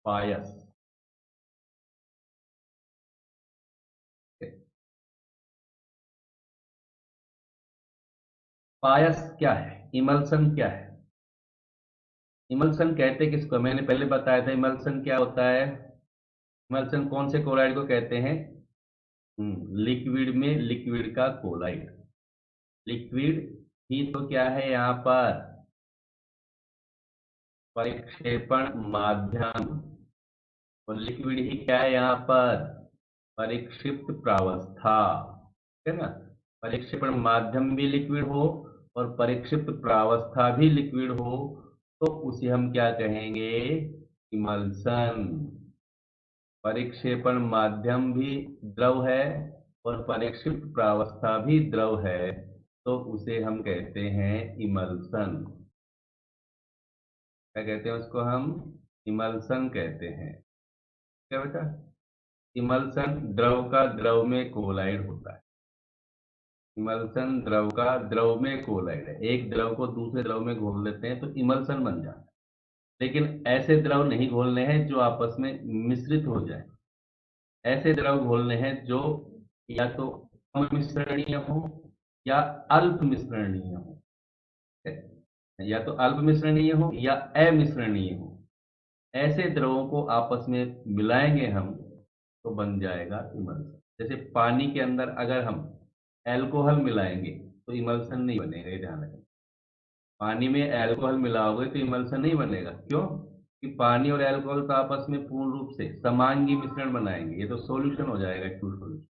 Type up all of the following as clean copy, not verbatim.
पायस। पायस क्या है, इमल्सन क्या है? इमल्सन कहते किसको, मैंने पहले बताया था इमल्सन क्या होता है। इमल्सन कौन से क्लोराइड को कहते हैं? लिक्विड में लिक्विड का क्लोराइड। लिक्विड ही तो क्या है यहाँ पर, परिक्षेपण माध्यम। और लिक्विड ही क्या है यहाँ पर, परिक्षिप्त प्रावस्था, है ना। परिक्षेपण माध्यम भी लिक्विड हो और परिक्षिप्त प्रावस्था भी लिक्विड हो तो उसे हम क्या कहेंगे, इमल्सन। परिक्षेपण माध्यम भी द्रव है और परिक्षिप्त प्रावस्था भी द्रव है तो उसे हम कहते हैं इमल्सन। क्या कहते हैं उसको हम, इमल्सन कहते हैं। क्या बेटा, इमल्सन द्रव का द्रव में कोलाइड होता है। इमल्सन द्रव का द्रव में कोलाइड है, एक द्रव को दूसरे द्रव में घोल लेते हैं तो इमल्सन बन जाता है। लेकिन ऐसे द्रव नहीं घोलने हैं जो आपस में मिश्रित हो जाए। ऐसे द्रव घोलने हैं जो या तो मिश्रणीय हो या अल्प मिश्रणीय हो। या तो अल्प मिश्रणीय हो या अमिश्रणीय हो। ऐसे द्रवों को आपस में मिलाएंगे हम तो बन जाएगा इमल्सन। जैसे पानी के अंदर अगर हम अल्कोहल मिलाएंगे तो इमल्सन नहीं बनेगा, ये ध्यान रखें। पानी में अल्कोहल मिलाओगे तो इमल्सन नहीं बनेगा, क्यों? कि पानी और अल्कोहल तो आपस में पूर्ण रूप से समांगी मिश्रण बनाएंगे, ये तो सॉल्यूशन हो जाएगा, ट्रू सॉल्यूशन,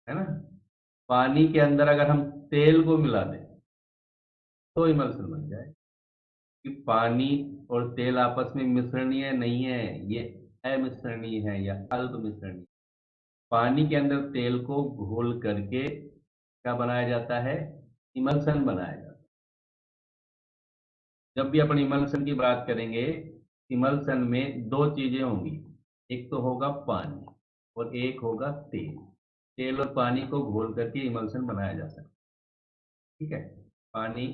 है ना। पानी के अंदर अगर हम तेल को मिला दें तो इमल्सन बन जाए, कि पानी और तेल आपस में मिश्रणीय नहीं है, ये अमिश्रणीय है या अल्प मिश्रणीय। पानी के अंदर तेल को घोल करके क्या बनाया जाता है, इमल्सन बनाया जाता है। जब भी अपन इमल्सन की बात करेंगे, इमल्सन में दो चीजें होंगी, एक तो होगा पानी और एक होगा तेल। तेल और पानी को घोल करके इमल्सन बनाया जा सकता है, ठीक है। पानी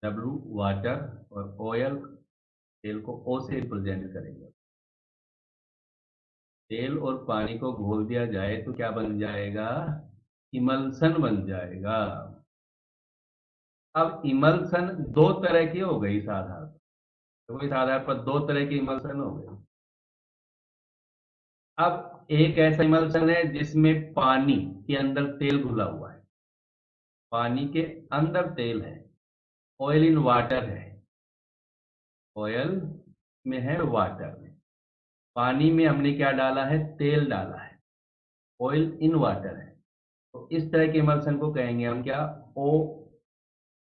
W वाटर और ऑयल, तेल को O से रिप्रेजेंट करेंगे। तेल और पानी को घोल दिया जाए तो क्या बन जाएगा, इमल्सन बन जाएगा। अब इमल्सन दो तरह की हो गई इस आधार पर, तो इस आधार पर दो तरह की इमल्सन हो गई। अब एक ऐसा इमल्सन है जिसमें पानी के अंदर तेल घुला हुआ है, पानी के अंदर तेल है, ऑयल इन वाटर है, ऑयल में है वाटर में। पानी में हमने क्या डाला है, तेल डाला है, ऑयल इन वाटर है। तो इस तरह के इमल्सन को कहेंगे हम क्या, ओ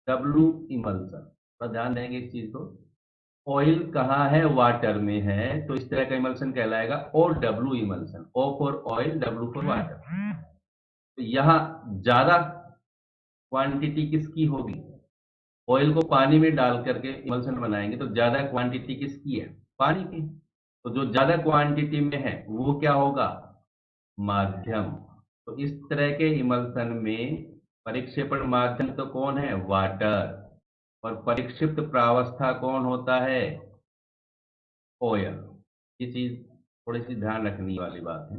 डब्ल्यू इमल्सन। तो ध्यान देंगे इस चीज को, ऑयल कहाँ है, वाटर में है, तो इस तरह का इमल्सन कहलाएगा O W emulsion. O for oil, W for water. तो यहाँ ज्यादा क्वांटिटी किसकी होगी, ऑयल को पानी में डाल करके इमल्सन बनाएंगे तो ज्यादा क्वांटिटी किसकी है, पानी की। तो जो ज्यादा क्वांटिटी में है वो क्या होगा, माध्यम। तो इस तरह के इमल्सन में परिक्षेपण माध्यम तो कौन है, वाटर, और परिक्षिप्त प्रावस्था कौन होता है, ऑयल। ये चीज थोड़ी सी ध्यान रखने वाली बात है।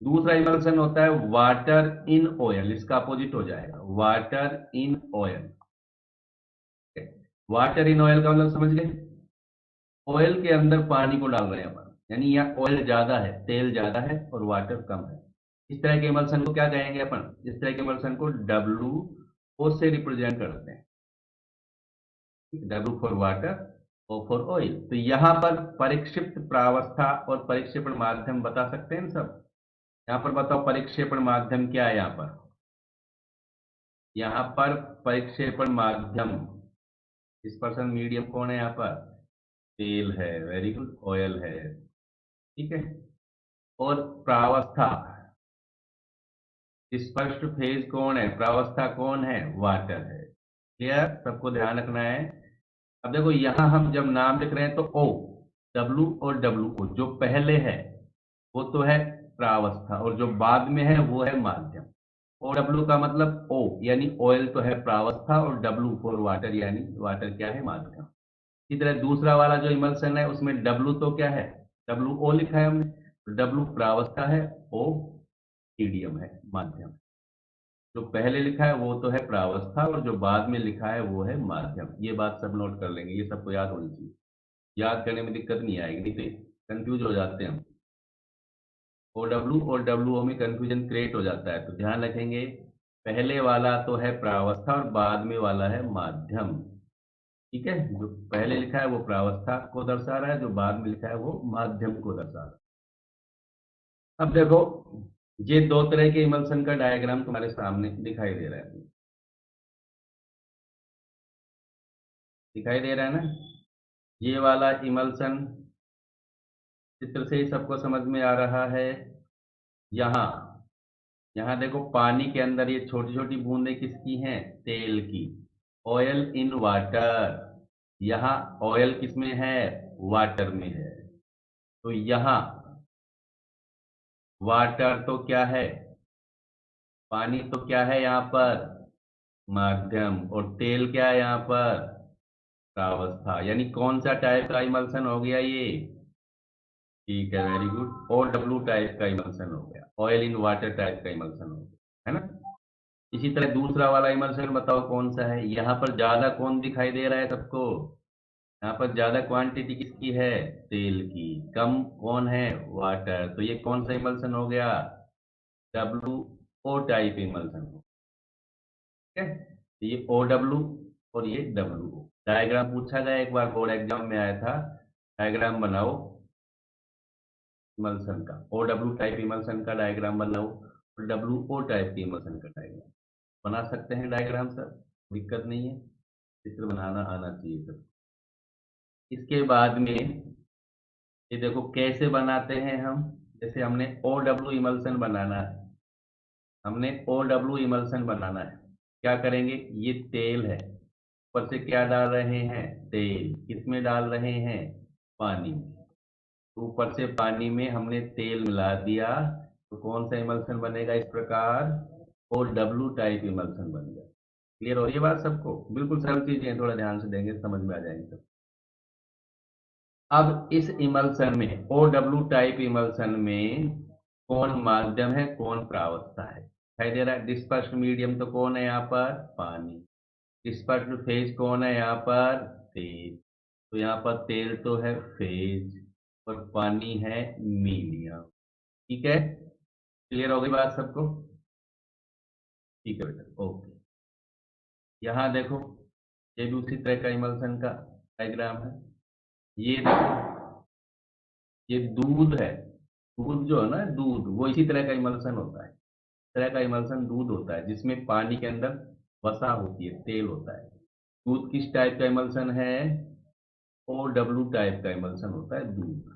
दूसरा इमल्सन होता है वाटर इन ऑयल, इसका अपोजिट हो जाएगा, water in oil. Water in oil का मतलब समझ गए, ऑयल के अंदर पानी को डाल रहे हैं अपन, यानी यहाँ ऑयल ज्यादा है, तेल ज्यादा है और वाटर कम है। इस तरह के इमल्सन को क्या कहेंगे अपन, इस तरह के इमल्सन को डब्ल्यू ओ से रिप्रेजेंट करते हैं, W for water, O for oil. तो यहाँ पर परिक्षिप्त प्रावस्था और परिक्षेपण माध्यम बता सकते हैं सब। यहाँ पर बताओ परिक्षेपण माध्यम क्या है, यहाँ पर परिक्षेपण माध्यम, डिस्पर्सन मीडियम कौन है यहाँ पर, तेल है, वेरी गुड, ऑयल है, ठीक है। और प्रावस्था, स्पष्ट फेज कौन है, प्रावस्था कौन है, वाटर है। क्लियर, सबको ध्यान रखना है। अब देखो यहां हम जब नाम लिख रहे हैं तो ओ डब्ल्यू और डब्ल्यू ओ, जो पहले है वो तो है प्रावस्था और जो बाद में है वो है माध्यम। ओ डब्ल्यू का मतलब ओ यानी ऑयल तो है प्रावस्था और डब्ल्यू फॉर वाटर यानी वाटर क्या है, माध्यम। इसी तरह दूसरा वाला जो इमल्सन है उसमें डब्लू तो क्या है, डब्लू ओ लिखा है हमने, तो डब्लू प्रावस्था है, ओ मीडियम है, माध्यम। जो पहले लिखा है वो तो है प्रावस्था, और जो बाद में लिखा है वो है माध्यम। ये बात सब नोट कर लेंगे, ये सबको याद होनी चाहिए। याद करने में दिक्कत नहीं आएगी, नहीं तो कंफ्यूज हो जाते हैं हम। ओ डब्ल्यू और डब्ल्यू ओ में कंफ्यूजन क्रिएट हो जाता है, तो ध्यान रखेंगे। पहले वाला तो है प्रावस्था और बाद में वाला है माध्यम। ठीक है, जो पहले लिखा है वो प्रावस्था को दर्शा रहा है, जो बाद में लिखा है वो माध्यम को दर्शा रहा है। अब देखो, ये दो तरह के इमल्सन का डायग्राम तुम्हारे सामने दिखाई दे रहा है। दिखाई दे रहा है ना, ये वाला इमल्सन चित्र से ही सबको समझ में आ रहा है। यहाँ यहाँ देखो, पानी के अंदर ये छोटी छोटी बूंदें किसकी हैं, तेल की। ऑयल इन वाटर, यहाँ ऑयल किसमें है, वाटर में है। तो यहाँ वाटर तो क्या है, पानी तो क्या है यहाँ पर, माध्यम। और तेल क्या है यहाँ पर, प्रावस्था। यानी कौन सा टाइप का इमल्सन हो गया ये, ठीक है, very good, O W type का इमल्सन हो गया, ऑयल इन वाटर टाइप का इमल्सन हो गया, है ना। इसी तरह दूसरा वाला इमल्सन बताओ कौन सा है। यहाँ पर ज्यादा कौन दिखाई दे रहा है सबको, यहाँ पर ज्यादा क्वांटिटी किसकी है, तेल की। कम कौन है, वाटर। तो ये कौन सा इमल्सन हो गया, डब्ल्यू ओ टाइप इमल्सन हो, ठीक है। तो ये ओ डब्ल्यू और ये डब्ल्यू ओ। डायग्राम पूछा गया एक बार, बोर्ड एग्जाम में आया था, डायग्राम बनाओ इमल्सन का, ओ डब्ल्यू टाइप इमल्सन का डायग्राम बनाओ, और डब्ल्यू ओ टाइप के इमल्सन का डायग्राम बना सकते हैं। डायग्राम सर, दिक्कत नहीं है, चित्र बनाना आना चाहिए सर। इसके बाद में ये देखो कैसे बनाते हैं हम। जैसे हमने ओ डब्ल्यू इमल्सन बनाना है, हमने ओ डब्ल्यू इमल्सन बनाना है, क्या करेंगे, ये तेल है, ऊपर से क्या डाल रहे हैं, तेल। किसमें डाल रहे हैं, पानी में। तो ऊपर से पानी में हमने तेल मिला दिया, तो कौन सा इमल्सन बनेगा इस प्रकार, ओ डब्ल्यू टाइप इमल्सन बन गया। क्लियर हो ये बात सबको, बिल्कुल सरल चीजें हैं, थोड़ा ध्यान से देंगे समझ में आ जाएंगे सब। अब इस इमल्सन में, ओ डब्ल्यू टाइप इमल्सन में कौन माध्यम है, कौन प्रावस्था है, दिखाई दे रहा है। डिस्पर्स्ड मीडियम तो कौन है यहाँ पर, पानी। डिस्पर्स्ड फेज कौन है यहाँ पर, तेल। तो यहाँ पर तेल तो है फेज, और पानी है मीडियम। ठीक है, क्लियर हो गई बात सबको, ठीक है बेटा, ओके। यहाँ देखो, ये भी उसी तरह का इमल्सन का डायग्राम है। ये देखो, ये दूध है, दूध जो है ना, दूध वो इसी तरह का इमल्सन होता है। इस तरह का इमल्सन दूध होता है, जिसमें पानी के अंदर वसा होती है, तेल होता है। दूध किस टाइप का इमल्सन है, ओ डब्ल्यू टाइप का इमल्सन होता है दूध,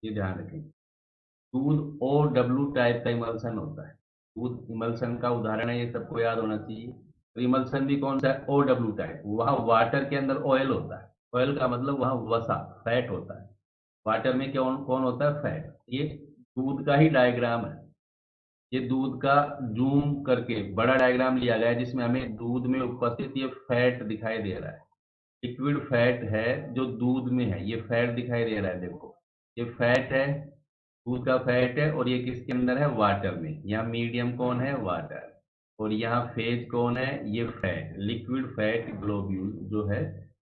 ये ध्यान रखें। दूध ओ डब्ल्यू टाइप का इमल्सन होता है। दूध इमल्सन का उदाहरण है, ये सबको याद होना चाहिए। तो इमल्सन भी कौन सा है, ओ डब्ल्यू टाइप। वहाँ वाटर के अंदर ऑयल होता है, ऑयल का मतलब वहाँ वसा, फैट होता है। वाटर में कौन कौन होता है, फैट। ये दूध का ही डायग्राम है। ये दूध का जूम करके बड़ा डायग्राम लिया गया है, जिसमें हमें दूध में उपस्थित ये फैट दिखाई दे रहा है। लिक्विड फैट है जो दूध में है, ये फैट दिखाई दे रहा है, देखो ये फैट है, दूध का फैट है, और ये किसके अंदर है, वाटर में। यहाँ मीडियम कौन है, वाटर। और यहाँ फेज कौन है, ये फैट, लिक्विड फैट ग्लोब्यूल जो है,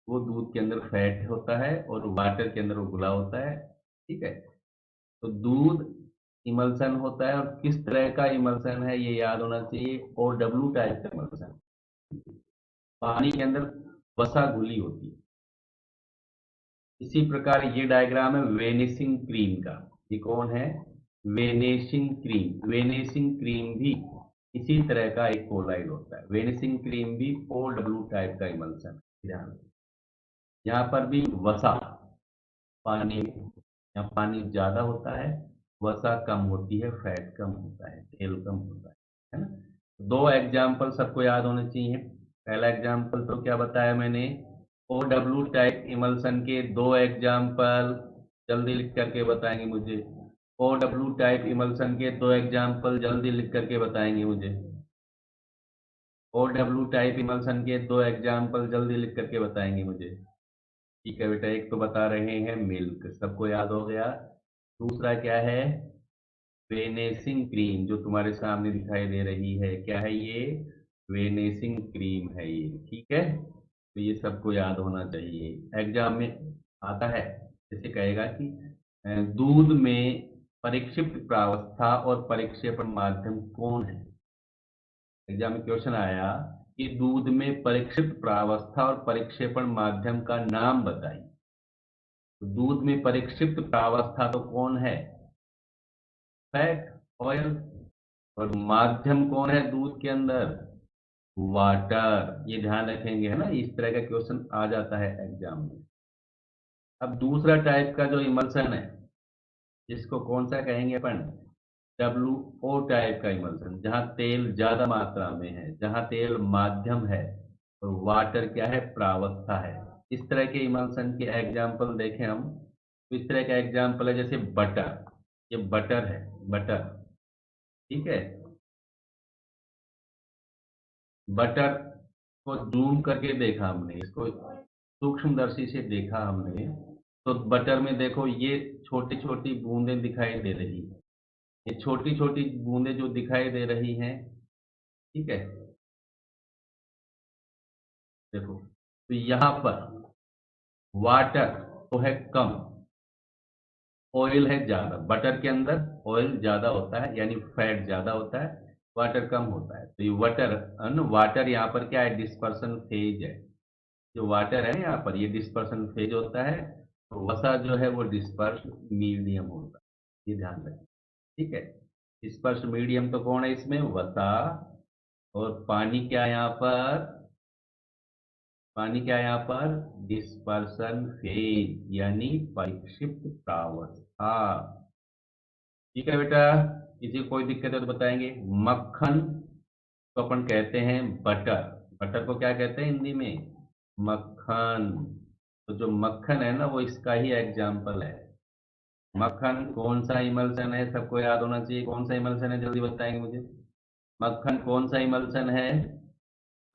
वो दूध के अंदर फैट होता है, और वाटर के अंदर वो घुला होता है। ठीक है, तो दूध इमल्सन होता है, और किस तरह का इमल्सन है ये याद होना चाहिए, और डब्ल्यू टाइप का इमल्सन, पानी के अंदर वसा घुली होती है। इसी प्रकार ये डायग्राम है वेनिसिंग क्रीम का। ये कौन है, वेनेशिंग क्रीम। वेनेशिंग क्रीम भी इसी तरह का एक कोलाइड होता है। वेनिसिंग क्रीम भी ओ डब्ल्यू टाइप का इमल्सन है, ध्यान रखें। यहाँ पर भी वसा, पानी में, यहाँ पानी ज्यादा होता है, वसा कम होती है, फैट कम होता है, तेल कम होता है ना। दो एग्जाम्पल सबको याद होने चाहिए। पहला एग्जाम्पल तो क्या बताया मैंने, ओ डब्ल्यू टाइप इमल्सन के दो एग्जाम्पल, जल्दी लिख करके बताएंगे मुझे। ओ डब्ल्यू टाइप इमल्सन के दो एग्जाम्पल जल्दी लिख करके बताएंगे मुझे। ओ डब्ल्यू टाइप इमल्सन के दो एग्जाम्पल जल्दी लिख करके बताएंगे मुझे। ठीक है बेटा, एक तो बता रहे हैं मिल्क, सबको याद हो गया। दूसरा क्या है? वेनेसिंग क्रीम, जो तुम्हारे सामने दिखाई दे रही है, क्या है ये? वेनेसिंग क्रीम है ये। ठीक है, तो ये सबको याद होना चाहिए। एग्जाम में आता है, जैसे कहेगा कि दूध में परिक्षिप्त प्रावस्था और परिक्षेपण माध्यम कौन है। एग्जाम में क्वेश्चन आया कि दूध में परिक्षिप्त प्रावस्था और परिक्षेपण माध्यम का नाम बताइए। तो दूध में परिक्षिप्त प्रावस्था तो कौन है? Fat, oil. और माध्यम कौन है दूध के अंदर? वाटर। ये ध्यान रखेंगे, है ना, इस तरह का क्वेश्चन आ जाता है एग्जाम में। अब दूसरा टाइप का जो इमल्सन है, इसको कौन सा कहेंगे अपन? WO टाइप का इमल्सन, जहां तेल ज्यादा मात्रा में है, जहां तेल माध्यम है और वाटर क्या है? प्रावस्था है। इस तरह के इमल्सन के एग्जाम्पल देखें हम, तो इस तरह का एग्जाम्पल है जैसे बटर। ये बटर है, बटर। ठीक है, बटर को जूम करके देखा हमने, इसको सूक्ष्मदर्शी से देखा हमने, तो बटर में देखो ये छोटी छोटी बूंदें दिखाई दे रही है। ये छोटी छोटी बूंदें जो दिखाई दे रही हैं, ठीक है, देखो, तो यहाँ पर वाटर तो है कम, ऑयल है ज्यादा। बटर के अंदर ऑयल ज्यादा होता है, यानी फैट ज्यादा होता है, वाटर कम होता है। तो ये वाटर यहाँ पर क्या है? डिस्पर्सन फेज है। जो वाटर है यहाँ पर, ये डिस्पर्सन फेज होता है। तो वसा जो है वो डिस्पर्स मीडियम होता है, ये ध्यान रखें। ठीक है, डिस्पर्स मीडियम तो कौन है इसमें? वसा। और पानी क्या है यहाँ पर? पानी क्या है यहाँ पर? डिस्पर्सन फेज, यानी परिक्षिप्त प्रावस्था। ठीक है बेटा, किसी को कोई दिक्कत है तो बताएंगे। मक्खन तो अपन कहते हैं बटर। बटर को क्या कहते हैं हिंदी में? मक्खन। तो जो मक्खन है ना, वो इसका ही एग्जाम्पल है। मक्खन कौन सा इमल्सन है? सबको याद होना चाहिए, कौन सा इमल्सन है, जल्दी बताएंगे मुझे। मक्खन कौन सा इमल्सन है?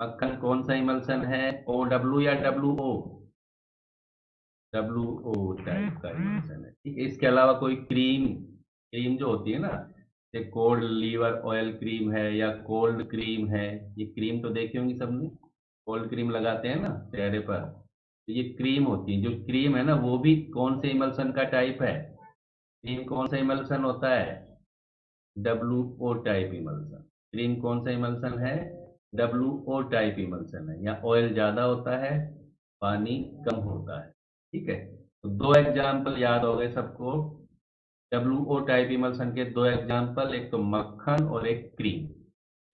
मक्खन कौन सा इमल्सन है? OW या WO? WO टाइप का इमल्सन है। ठीक है, इसके अलावा कोई क्रीम, क्रीम जो होती है ना, ये कोल्ड लीवर ऑयल क्रीम है या कोल्ड क्रीम है, ये क्रीम तो देखी होंगी सबने। कोल्ड क्रीम लगाते हैं ना चेहरे पर, तो ये क्रीम होती है। जो क्रीम है ना, वो भी कौन से इमल्सन का टाइप है? क्रीम कौन सा इमल्सन होता है? WO type emulsion. क्रीम कौन सा इमल्सन है? WO टाइप इमल्सन है। या ऑयल ज्यादा होता है, पानी कम होता है। ठीक है, तो दो एग्जाम्पल याद हो गए सबको। WO टाइप इमल्सन के दो एग्जाम्पल, एक तो मक्खन और एक क्रीम।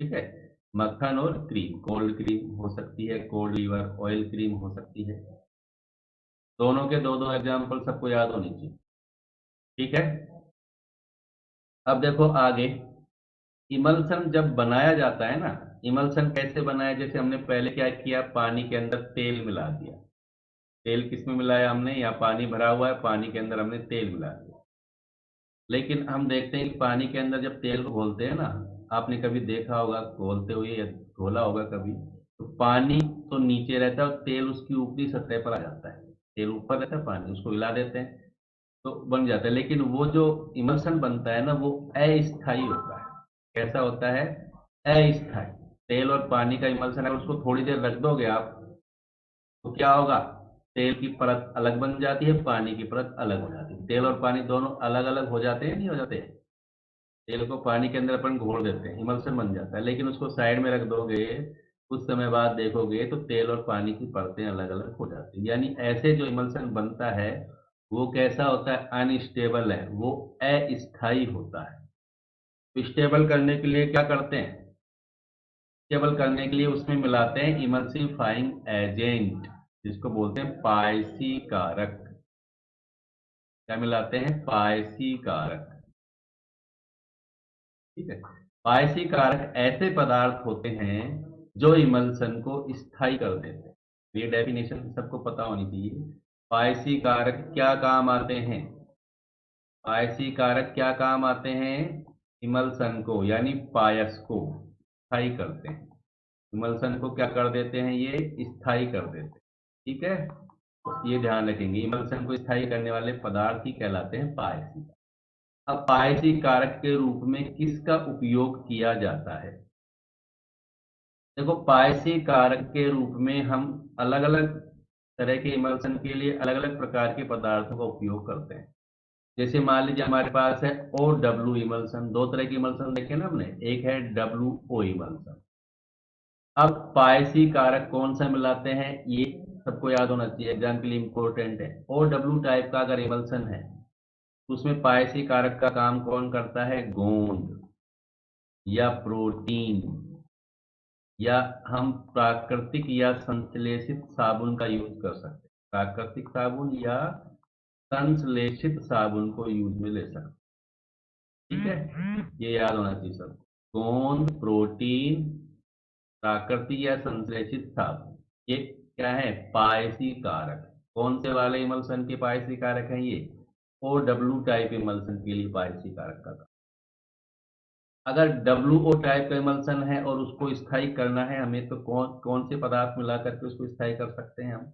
ठीक है, मक्खन और क्रीम, कोल्ड क्रीम हो सकती है, कोल्ड लीवर ऑयल क्रीम हो सकती है। दोनों के दो दो एग्जाम्पल सबको याद होनी चाहिए। ठीक है, अब देखो आगे। इमल्सन जब बनाया जाता है ना, इमल्सन कैसे बनाया? जैसे हमने पहले क्या किया, पानी के अंदर तेल मिला दिया। तेल किस में मिलाया हमने? या पानी भरा हुआ है, पानी के अंदर हमने तेल मिला दिया। लेकिन हम देखते हैं कि पानी के अंदर जब तेल को घोलते हैं ना, आपने कभी देखा होगा घोलते हुए या घोला होगा कभी, तो पानी तो नीचे रहता है और तेल उसकी ऊपरी सतह पर आ जाता है। तेल ऊपर रहता है, पानी उसको हिला देते हैं तो बन जाता है। लेकिन वो जो इमल्सन बनता है ना, वो अस्थाई होता है। कैसा होता है? अस्थाई। तेल और पानी का इमल्सन है, उसको थोड़ी देर रख दोगे आप, तो क्या होगा? तेल की परत अलग बन जाती है, पानी की परत अलग हो जाती है। तेल और पानी दोनों अलग अलग हो जाते हैं, नहीं हो जाते? तेल को पानी के अंदर अपन घोल देते हैं, इमल्सन बन जाता है। लेकिन उसको साइड में रख दोगे, कुछ समय बाद देखोगे तो तेल और पानी की परतें अलग अलग हो जाती हैं। यानी ऐसे जो इमल्सन बनता है, वो कैसा होता है? अनस्टेबल है, वो अस्थाई होता है। तो स्टेबल करने के लिए क्या करते हैं? स्टेबल करने के लिए उसमें मिलाते हैं इमल्सिफाइंग एजेंट, जिसको बोलते हैं पायसी कारक। क्या मिलाते हैं? पायसी कारक। ठीक है, पायसी कारक ऐसे पदार्थ होते हैं जो इमल्सन को स्थायी कर देते हैं। ये डेफिनेशन सबको पता होनी चाहिए। पायसी कारक क्या काम आते हैं? पायसी कारक क्या काम आते हैं? इमल्सन को, यानी पायस को स्थायी करते हैं। इमल्सन को क्या कर देते हैं? ये स्थायी कर देते हैं। ठीक है, तो ये ध्यान रखेंगे, इमल्सन को स्थायी करने वाले पदार्थ ही कहलाते हैं पायसी। अब पायसी कारक के रूप में किसका उपयोग किया जाता है? देखो, पायसी कारक के रूप में हम अलग अलग तरह के इमल्सन के लिए अलग अलग प्रकार के पदार्थों का उपयोग करते हैं। जैसे मान लीजिए हमारे पास है ओ डब्ल्यू इमल्सन, दो तरह की इमल्सन देखे ना हमने, एक है डब्ल्यू ओ इमल्सन। अब पायसी कारक कौन सा मिलाते हैं, ये सबको याद होना चाहिए, एग्जाम के लिए इंपॉर्टेंट है। ओ डब्ल्यू टाइप का अगर इमल्सन है तो उसमें पायसी कारक का काम कौन करता है? गोंद या प्रोटीन, या हम प्राकृतिक या संश्लेषित साबुन का यूज कर सकते हैं। प्राकृतिक साबुन या संश्लेषित साबुन को यूज में ले सकते हैं। ठीक है, ये याद होना चाहिए सब। गोंद, प्रोटीन, प्राकृतिक या संश्लेषित साबुन, ये क्या है? पायसी कारक। कौन से वाले इमल्सन के पायसी कारक हैं ये? ओ डब्ल्यू टाइप इमल्सन के लिए पायसी कारक का। अगर WO टाइप का इमल्सन है और उसको स्थायी करना है हमें, तो कौन कौन से पदार्थ मिला करके उसको स्थायी कर सकते हैं हम?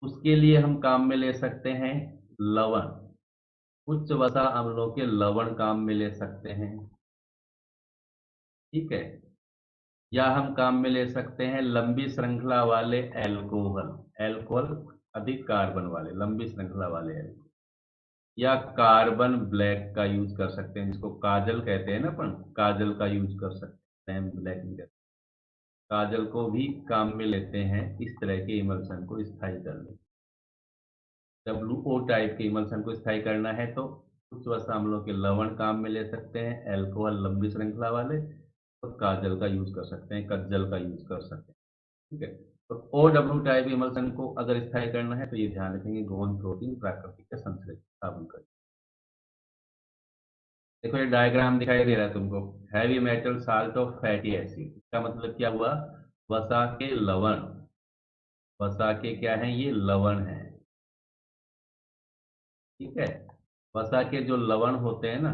उसके लिए हम काम में ले सकते हैं लवण, उच्च वसा अम्लों के लवण काम में ले सकते हैं। ठीक है, या हम काम में ले सकते हैं लंबी श्रृंखला वाले एल्कोहल, एल्कोहल अधिक कार्बन वाले, लंबी श्रृंखला वाले एल्कोहल, या कार्बन ब्लैक का यूज कर सकते हैं, जिसको काजल कहते हैं ना, अपन काजल का यूज कर सकते हैं, ब्लैक नहीं कहते। काजल को भी काम में लेते हैं इस तरह के इमल्सन को स्थायी करने। WO टाइप के इमल्सन को स्थायी करना है तो उच्च वसा अम्लों के लवण काम में ले सकते हैं, एल्कोहल लंबी श्रृंखला वाले, और काजल का यूज कर सकते हैं, कज्जल का यूज कर सकते हैं। ठीक है, तो OW टाइप इमल्सन को अगर स्थायी करना है तो ये ध्यान रखेंगे, गोंद, प्रोटीन, प्राकृतिक या संश्लेषित साबुन का। देखो ये डायग्राम दिखाई दे रहा है तुमको, heavy metal salt of fatty acid, इसका मतलब क्या हुआ? वसा के लवण, वसा के क्या है? ये लवण है। ठीक है, वसा के जो लवण होते हैं ना,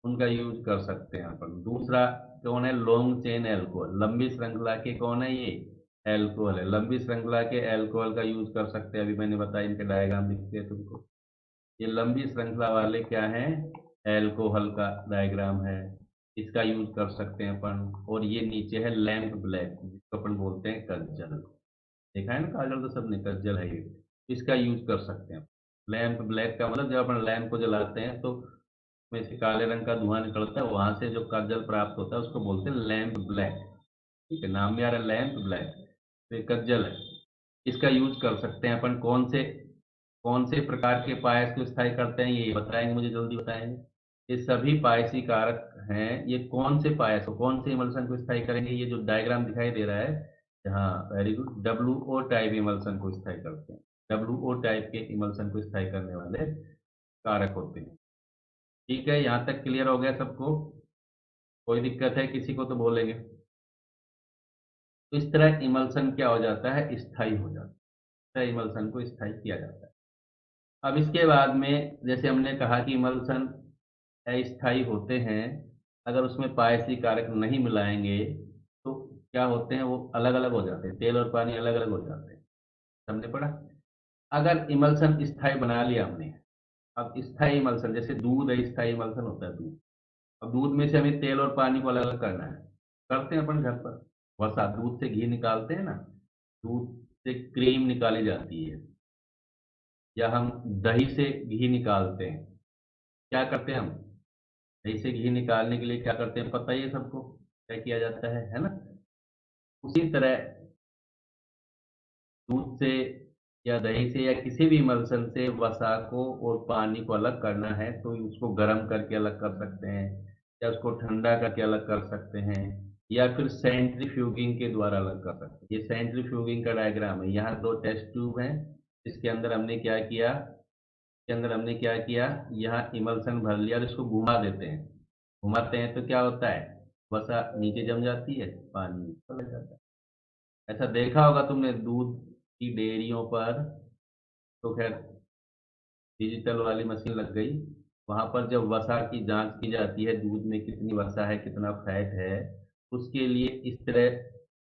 उनका यूज कर सकते हैं अपन। दूसरा कौन है? लॉन्ग चेन एल्कोहल, लंबी श्रृंखला के कौन है ये? एल्कोहल है। लंबी श्रृंखला के एल्कोहल का यूज कर सकते हैं, अभी मैंने बताया, इनके डायग्राम दिखते हैं तुमको। ये लंबी श्रृंखला वाले क्या है? एल्कोहल का डायग्राम है, इसका यूज कर सकते हैं अपन। और ये नीचे है लैंप ब्लैक, जिसको अपन बोलते हैं कज्जल। देखा है ना, काजल तो सबने, कज्जल है ये, इसका यूज कर सकते हैं। लैंप ब्लैक का मतलब जब अपन लैंप को जलाते हैं तो में से काले रंग का धुआं निकलता है, वहां से जो काजल प्राप्त होता है उसको बोलते हैं लैंप ब्लैक। ठीक है, नाम में आ रहा है लैंप ब्लैक, तो ये कज्जल है, इसका यूज कर सकते हैं अपन। कौन से प्रकार के पायस को स्थायी करते हैं ये बताएंगे, मुझे जल्दी बताएंगे। ये सभी पायसी कारक हैं, ये कौन से पायस को, कौन से इमल्सन को स्थायी करेंगे? ये जो डायग्राम दिखाई दे रहा है, हाँ very good, WO type emulsion को स्थायी करते हैं। WO टाइप के इमल्सन को स्थायी करने वाले कारक होते हैं। ठीक है, यहाँ तक क्लियर हो गया सबको? कोई दिक्कत है किसी को तो बोलेंगे। तो इस तरह इमल्सन क्या हो जाता है? स्थायी हो जाता है। इस तरह इमल्सन को स्थायी किया जाता है। अब इसके बाद में जैसे हमने कहा कि इमल्सन अस्थायी होते हैं, अगर उसमें पायसी कारक नहीं मिलाएंगे तो क्या होते हैं? वो अलग अलग हो जाते हैं, तेल और पानी अलग अलग हो जाते हैं। हमने पढ़ा। अगर इमल्सन स्थायी बना लिया हमने, अब स्थायी इमल्सन, जैसे दूध स्थायी इमल्सन होता है दूध। अब दूध में से हमें तेल और पानी को अलग अलग करना है, करते हैं अपन घर पर। वसा, दूध से घी निकालते हैं ना, दूध से क्रीम निकाली जाती है, या हम दही से घी निकालते हैं। क्या करते हैं हम? दही से घी निकालने के लिए क्या करते हैं, पता ही है सबको, क्या किया जाता है ना? उसी तरह दूध से या दही से या किसी भी इमल्सन से वसा को और पानी को अलग करना है तो उसको गर्म करके अलग कर सकते हैं, या उसको ठंडा करके अलग कर सकते हैं, या फिर सेंट्रीफ्यूगिंग के द्वारा अलग कर सकते हैं। ये सेंट्रीफ्यूगिंग का डायग्राम है, यहाँ दो टेस्ट ट्यूब हैं, इसके अंदर हमने क्या किया, इसके अंदर हमने क्या किया, यहाँ इमल्सन भर लिया और इसको घुमा देते हैं। घुमाते हैं तो क्या होता है? वसा नीचे जम जाती है, पानी ऊपर लग जाता है। ऐसा देखा होगा तुमने दूध की डेयरियों पर, तो खैर डिजिटल वाली मशीन लग गई, वहां पर जब वसा की जांच की जाती है, दूध में कितनी वसा है, कितना फैट है, उसके लिए इस तरह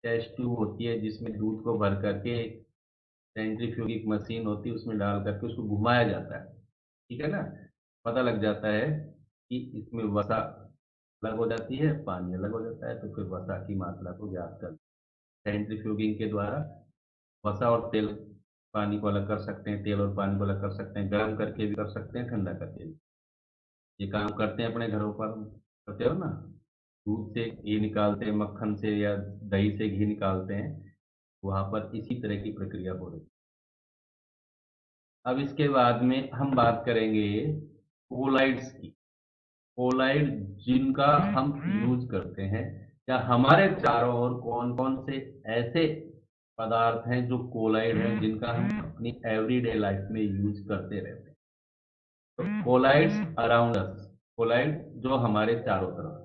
टेस्ट ट्यूब होती है जिसमें दूध को भर करके सेंट्रीफ्यूगिक मशीन होती है, उसमें डाल करके उसको घुमाया जाता है, ठीक है ना। पता लग जाता है कि इसमें वसा अलग हो जाती है, पानी अलग हो जाता है, तो फिर वसा की मात्रा को ज्ञात कर सेंट्रीफ्यूगिंग के द्वारा वसा और तेल पानी को अलग कर सकते हैं, तेल और पानी को अलग कर सकते हैं, गर्म करके भी कर सकते हैं, ठंडा करके भी। ये काम करते हैं अपने घरों पर, करते हो ना। दूध से घी निकालते हैं, मक्खन से या दही से घी निकालते हैं, वहां पर इसी तरह की प्रक्रिया हो रही है। अब इसके बाद में हम बात करेंगे कोलाइड्स की। कोलाइड जिनका हम यूज करते हैं, या हमारे चारों ओर कौन कौन से ऐसे पदार्थ हैं जो कोलाइड हैं, जिनका हम अपनी एवरीडे लाइफ में यूज करते रहते हैं। तो कोलाइड्स अराउंड अस, कोलाइड जो हमारे चारों तरफ,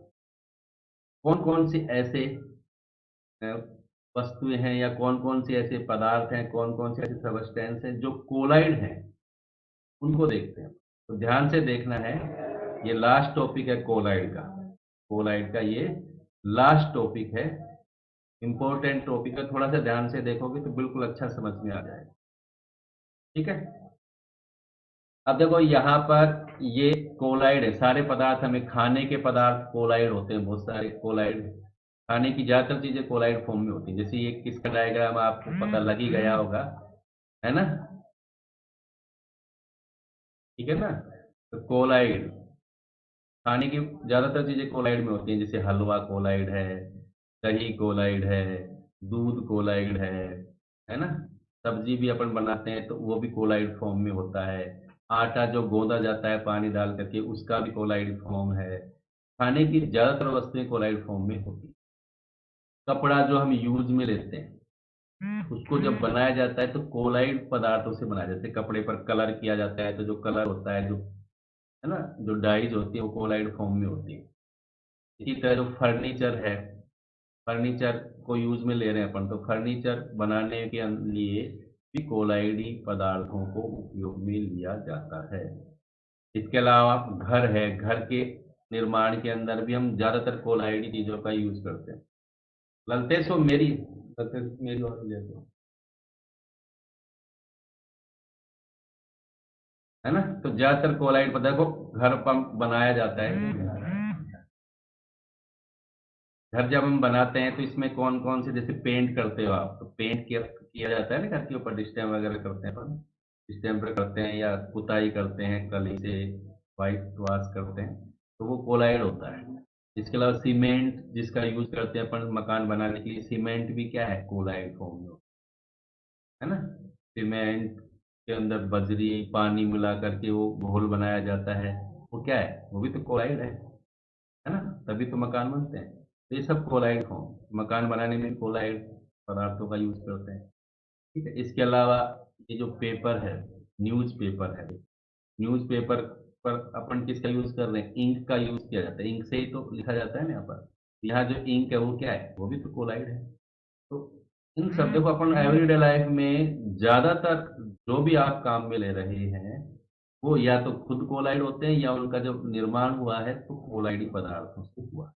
कौन कौन सी ऐसे अ, वस्तुएं हैं, या कौन कौन से ऐसे पदार्थ हैं, कौन कौन से ऐसे सबस्टेंस हैं जो कोलाइड हैं, उनको देखते हैं। तो ध्यान से देखना है, ये लास्ट टॉपिक है कोलाइड का। कोलाइड का ये लास्ट टॉपिक है, इंपॉर्टेंट टॉपिक है। थोड़ा सा ध्यान से देखोगे तो बिल्कुल अच्छा समझ में आ जाएगा, ठीक है। अब देखो यहाँ पर ये कोलाइड है, सारे पदार्थ, हमें खाने के पदार्थ कोलाइड होते हैं, बहुत सारे कोलाइड। खाने की ज्यादातर चीजें कोलाइड फॉर्म में होती हैं, जैसे ये किसका डायग्राम आपको पता लग ही गया होगा, है ना। ठीक है ना। तो कोलाइड, खाने की ज्यादातर चीजें कोलाइड में होती हैं, जैसे हलवा कोलाइड है, दही कोलाइड है, दूध कोलाइड है ना। सब्जी भी अपन बनाते हैं तो वो भी कोलाइड फॉर्म में होता है। आटा जो गोंदा जाता है पानी डाल करके, उसका भी कोलाइड फॉर्म है। खाने की ज्यादातर वस्तुएं कोलाइड फॉर्म में होती हैं। कपड़ा जो हम यूज में लेते हैं, उसको जब बनाया जाता है तो कोलाइड पदार्थों से बनाया जाता है। कपड़े पर कलर किया जाता है तो जो कलर होता है, जो है ना, जो डाइज होती है वो कोलाइड फॉर्म में होती है। इसी तरह जो फर्नीचर है, फर्नीचर को यूज में ले रहे हैं अपन, तो फर्नीचर बनाने के लिए भी कोलाइडी पदार्थों को उपयोग में लिया जाता है। इसके अलावा घर है, घर के निर्माण के अंदर भी हम ज्यादातर कोलाइडी चीजों का यूज करते हैं। ललतेश हो मेरी, ललतेश मेरी बात ले तो, है ना। तो ज्यादातर कोलाइड पता देखो, घर पंप बनाया जाता है। घर जब हम बनाते हैं तो इसमें कौन कौन से, जैसे पेंट करते हो आप, तो पेंट किया जाता है ना घर के ऊपर, डिस्टेम वगैरह करते हैं अपन, डिस्टेम्पर करते हैं या पुताई करते हैं, कली से वाइट वॉश करते हैं, तो वो कोलाइड होता है। इसके अलावा सीमेंट जिसका यूज करते हैं अपन मकान बनाने के लिए, सीमेंट भी क्या है, कोलाइड फॉर्म में होता है ना। सीमेंट के अंदर बजरी पानी मिला करके वो घोल बनाया जाता है, वो क्या है, वो भी तो कोलाइड है ना। तभी तो मकान बनते हैं। तो ये सब कोलाइड फॉर्म, मकान बनाने में कोलाइड पदार्थों का यूज करते हैं, ठीक है। इसके अलावा ये जो पेपर है, न्यूज पेपर है, न्यूज पेपर पर अपन किसका यूज कर रहे हैं, इंक का यूज किया जाता है। इंक से ही तो लिखा जाता है ना यहाँ पर। यहाँ जो इंक है वो क्या है, वो भी तो कोलाइड है। तो इन शब्दों को अपन एवरीडे लाइफ में ज्यादातर जो भी आप काम में ले रहे हैं, वो या तो खुद कोलाइड होते हैं, या उनका जब निर्माण हुआ है तो कोलाइडी पदार्थों से हुआ है।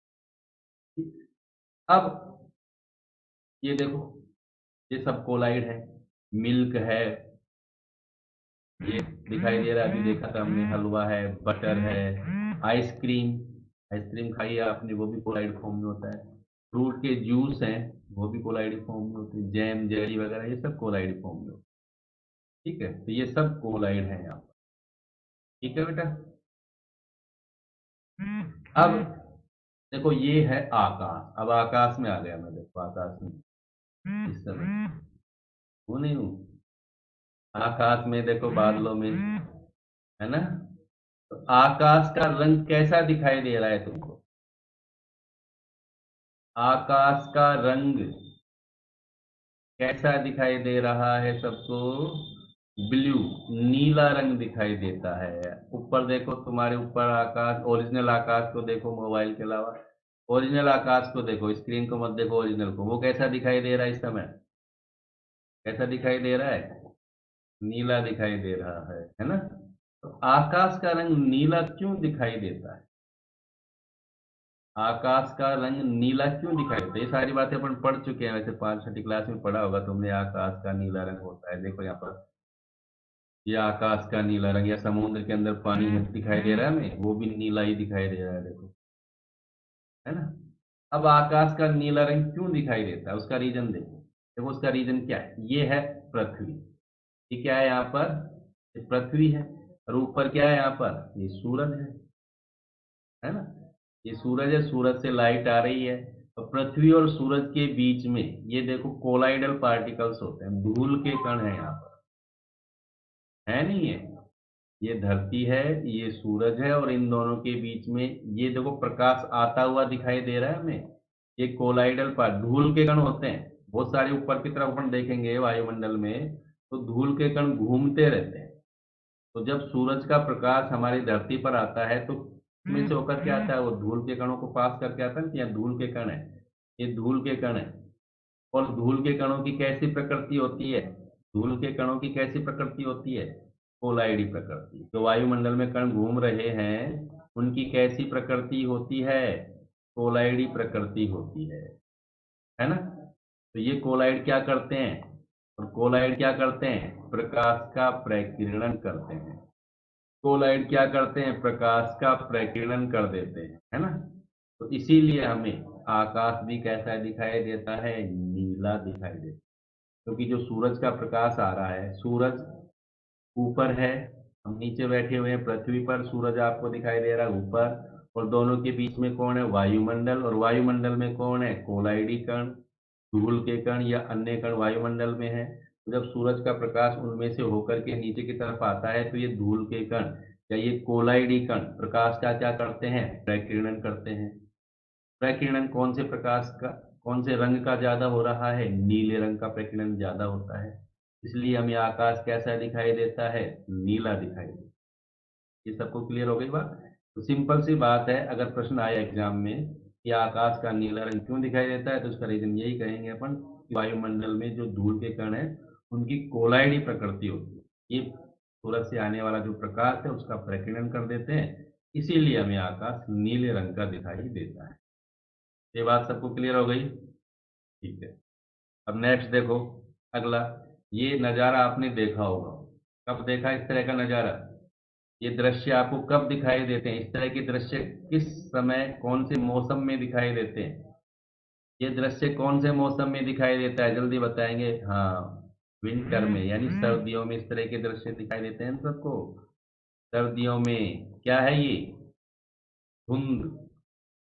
अब ये देखो, ये सब कोलाइड है। मिल्क है, ये दिखाई दे रहा है, अभी देखा था हमने, हलवा है, बटर है, आइसक्रीम, आइसक्रीम खाई है आपने, वो भी कोलाइड फॉर्म में होता है। फ्रूट के जूस हैं, वो भी कोलाइड फॉर्म में होते हैं। जैम जेली वगैरह ये सब कोलाइड फॉर्म में होते हैं, ठीक है। तो ये सब कोलाइड है यहाँ पर, ठीक है बेटा। अब देखो ये है आकाश, अब आकाश में आ गया मैं, देखो आकाश में इस समय हूँ नहीं हूँ, आकाश में देखो बादलों में, है ना। तो आकाश का रंग कैसा दिखाई दे रहा है तुमको, आकाश का रंग कैसा दिखाई दे रहा है सबको, ब्लू, नीला रंग दिखाई देता है। ऊपर देखो, तुम्हारे ऊपर आकाश, ओरिजिनल आकाश को देखो मोबाइल के अलावा, ओरिजिनल आकाश को देखो, स्क्रीन को मत देखो, ओरिजिनल को, वो कैसा दिखाई दे रहा है इस समय, कैसा दिखाई दे रहा है, नीला दिखाई दे रहा है ना। तो आकाश का रंग नीला क्यों दिखाई देता है, आकाश का रंग नीला क्यों दिखाई देता है? ये सारी बातें अपन पढ़ चुके हैं, वैसे 5 छठी क्लास में पढ़ा होगा तुमने, आकाश का नीला रंग होता है। देखो यहाँ पर, ये आकाश का नीला रंग, या समुद्र के अंदर पानी दिखाई दे रहा है हमें, वो भी नीला ही दिखाई दे रहा है, देखो, है ना। अब आकाश का नीला रंग क्यों दिखाई देता है, उसका रीजन देखो। देखो उसका रीजन क्या है, ये है पृथ्वी। ये क्या है यहाँ पर, ये पृथ्वी है। और ऊपर क्या है यहाँ पर, ये सूरज है ना। ये सूरज है, सूरज से लाइट आ रही है, और पृथ्वी और सूरज के बीच में ये देखो कोलाइडल पार्टिकल्स होते हैं, धूल के कण है यहाँ पर, है नहीं है। ये धरती है, ये सूरज है, और इन दोनों के बीच में ये देखो प्रकाश आता हुआ दिखाई दे रहा है हमें। ये कोलाइडल पार्ट, धूल के कण होते हैं बहुत सारे, ऊपर की तरफ अपन देखेंगे वायुमंडल में, तो धूल के कण घूमते रहते हैं। तो जब सूरज का प्रकाश हमारी धरती पर आता है, तो में से होकर क्या आता है, वो धूल के कणों को पास करके आता है कि यहाँ धूल के कण है, ये धूल के कण है। और धूल के कणों की कैसी प्रकृति होती है, धूल के कणों की कैसी प्रकृति होती है, कोलाइडी प्रकृति। जो वायुमंडल में कण घूम रहे हैं, उनकी कैसी प्रकृति होती है, कोलाइडी प्रकृति होती है ना। तो ये कोलाइड क्या करते हैं, और कोलाइड क्या करते हैं, प्रकाश का प्रकीर्णन करते हैं। कोलाइड क्या करते हैं, प्रकाश का प्रकीर्णन कर देते हैं, है ना। तो इसीलिए हमें आकाश भी कैसा दिखाई देता है, नीला दिखाई देता है। क्योंकि जो सूरज का प्रकाश आ रहा है, सूरज ऊपर है, हम नीचे बैठे हुए हैं पृथ्वी पर, सूरज आपको दिखाई दे रहा है ऊपर, और दोनों के बीच में कौन है, वायुमंडल, और वायुमंडल में कौन है, कोलाइडी कण, धूल के कण या अन्य कण वायुमंडल में है। तो जब सूरज का प्रकाश उनमें से होकर के नीचे की तरफ आता है, तो ये धूल के कण या ये कोलाइडी कण प्रकाश का क्या करते हैं, प्रकीर्णन करते हैं। प्रकीर्णन कौन से प्रकाश का, कौन से रंग का ज्यादा हो रहा है, नीले रंग का प्रकीर्णन ज्यादा होता है। इसलिए हमें आकाश कैसा दिखाई देता है, नीला दिखाई देता है। ये सबको क्लियर हो गई बात। तो सिंपल सी बात है, अगर प्रश्न आया एग्जाम में कि आकाश का नीला रंग क्यों दिखाई देता है, तो उसका रीजन यही कहेंगे अपन कि वायुमंडल में जो धूल के कण है, उनकी कोलाइडी प्रकृति होती है। ये सूरज से आने वाला जो प्रकाश है, उसका प्रकीर्णन कर देते हैं, इसीलिए हमें आकाश नीले रंग का दिखाई देता है। ये बात सबको क्लियर हो गई, ठीक है। अब नेक्स्ट देखो, अगला, ये नज़ारा आपने देखा होगा। कब देखा इस तरह का नज़ारा, ये दृश्य आपको कब दिखाई देते हैं, इस तरह के दृश्य किस समय, कौन से मौसम में दिखाई देते हैं। ये दृश्य कौन से मौसम में दिखाई देता है, जल्दी बताएंगे। हाँ, विंटर में, यानी सर्दियों में इस तरह के दृश्य दिखाई देते हैं सबको। सर्दियों में क्या है ये, धुंध,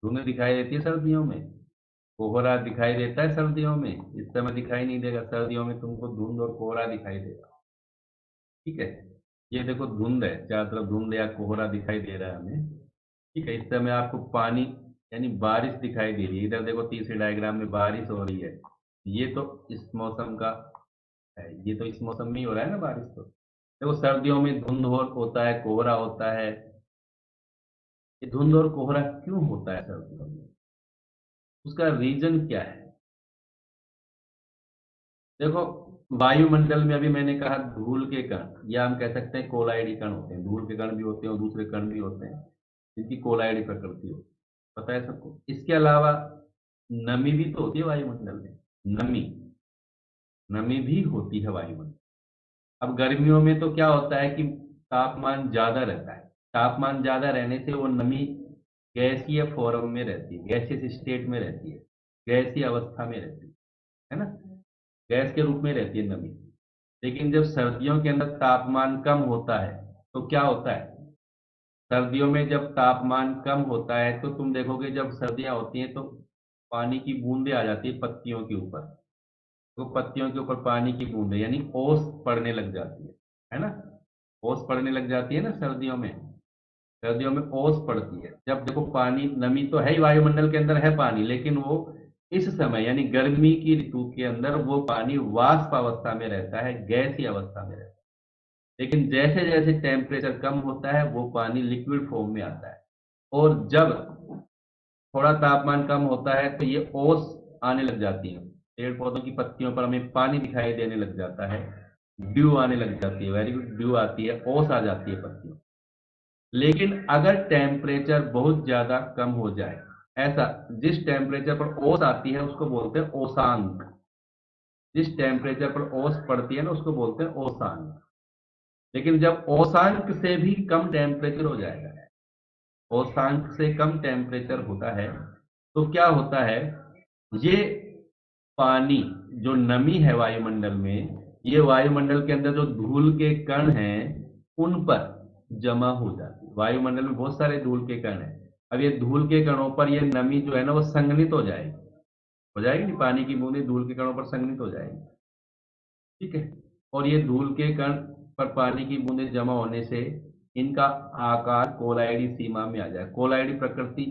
धुंध दिखाई देती है सर्दियों में। कोहरा दिखाई देता है सर्दियों में, इस समय दिखाई नहीं देगा, सर्दियों में तुमको धुंध और कोहरा दिखाई देगा, ठीक है। ये देखो धुंध है, चारों तरफ धुंध या कोहरा दिखाई दे रहा है हमें, ठीक है। इस समय आपको पानी यानी बारिश दिखाई दे रही है, इधर देखो तीसरे डायग्राम में बारिश हो रही है। ये तो इस मौसम का है, ये तो इस मौसम में ही हो रहा है ना बारिश। तो देखो सर्दियों में धुंध होता है, कोहरा होता है। ये धुंध और कोहरा क्यों होता है सर्दियों में, उसका रीजन क्या है। देखो वायुमंडल में अभी मैंने कहा धूल के कण, या हम कह सकते हैं कोलाइडी कण होते हैं, धूल के कण भी होते हैं और दूसरे कण भी होते हैं, जिनकी कोलाइडी प्रकृति होती है, पता है सबको। इसके अलावा नमी भी तो होती है वायुमंडल में, नमी, नमी भी होती है वायुमंडल। अब गर्मियों में तो क्या होता है कि तापमान ज्यादा रहता है, तापमान ज्यादा रहने से वो नमी गैसीय फॉर्म में रहती है, गैसीय स्टेट में रहती है, गैसीय अवस्था में रहती है ना, गैस के रूप में रहती है नमी। लेकिन जब सर्दियों के अंदर तापमान कम होता है, तो क्या होता है, सर्दियों में जब तापमान कम होता है, तो तुम देखोगे जब सर्दियां होती हैं, तो पानी की बूंदें आ जाती है पत्तियों के ऊपर। तो पत्तियों के ऊपर पानी की बूंदें यानी ओस पड़ने लग जाती है ना। ओस पड़ने लग जाती है ना सर्दियों में, सर्दियों में ओस पड़ती है। जब देखो पानी, नमी तो है ही, वायुमंडल के अंदर है पानी, लेकिन वो इस समय यानी गर्मी की ऋतु के अंदर वो पानी वाष्प अवस्था में रहता है, गैसीय अवस्था में रहता है। लेकिन जैसे जैसे टेम्परेचर कम होता है, वो पानी लिक्विड फॉर्म में आता है। और जब थोड़ा तापमान कम होता है, तो ये ओस आने लग जाती है, पेड़ पौधों की पत्तियों पर हमें पानी दिखाई देने लग जाता है, ड्यू आने लग जाती है, वेरी गुड, ड्यू आती है, ओस आ जाती है पत्तियों। लेकिन अगर टेम्परेचर बहुत ज्यादा कम हो जाए, ऐसा जिस टेम्परेचर पर ओस आती है उसको बोलते हैं ओसांक। जिस टेम्परेचर पर ओस पड़ती है ना उसको बोलते हैं ओसांक। लेकिन जब ओसांक से भी कम टेम्परेचर हो जाएगा, ओसांक से कम टेम्परेचर होता है, तो क्या होता है, ये पानी, जो नमी है वायुमंडल में, ये वायुमंडल के अंदर जो धूल के कण हैं उन पर जमा हो जाती है। वायुमंडल में बहुत सारे धूल के कण हैं। अब ये धूल के कणों पर ये नमी जो है ना वो संघनित हो जाएगी नहीं, पानी की बूंदें धूल के कणों पर संघनित हो जाएगी। ठीक है। और ये धूल के कण पर पानी की बूंदें जमा होने से इनका आकार कोलाइडी सीमा में आ जाए, कोलाइडी प्रकृति।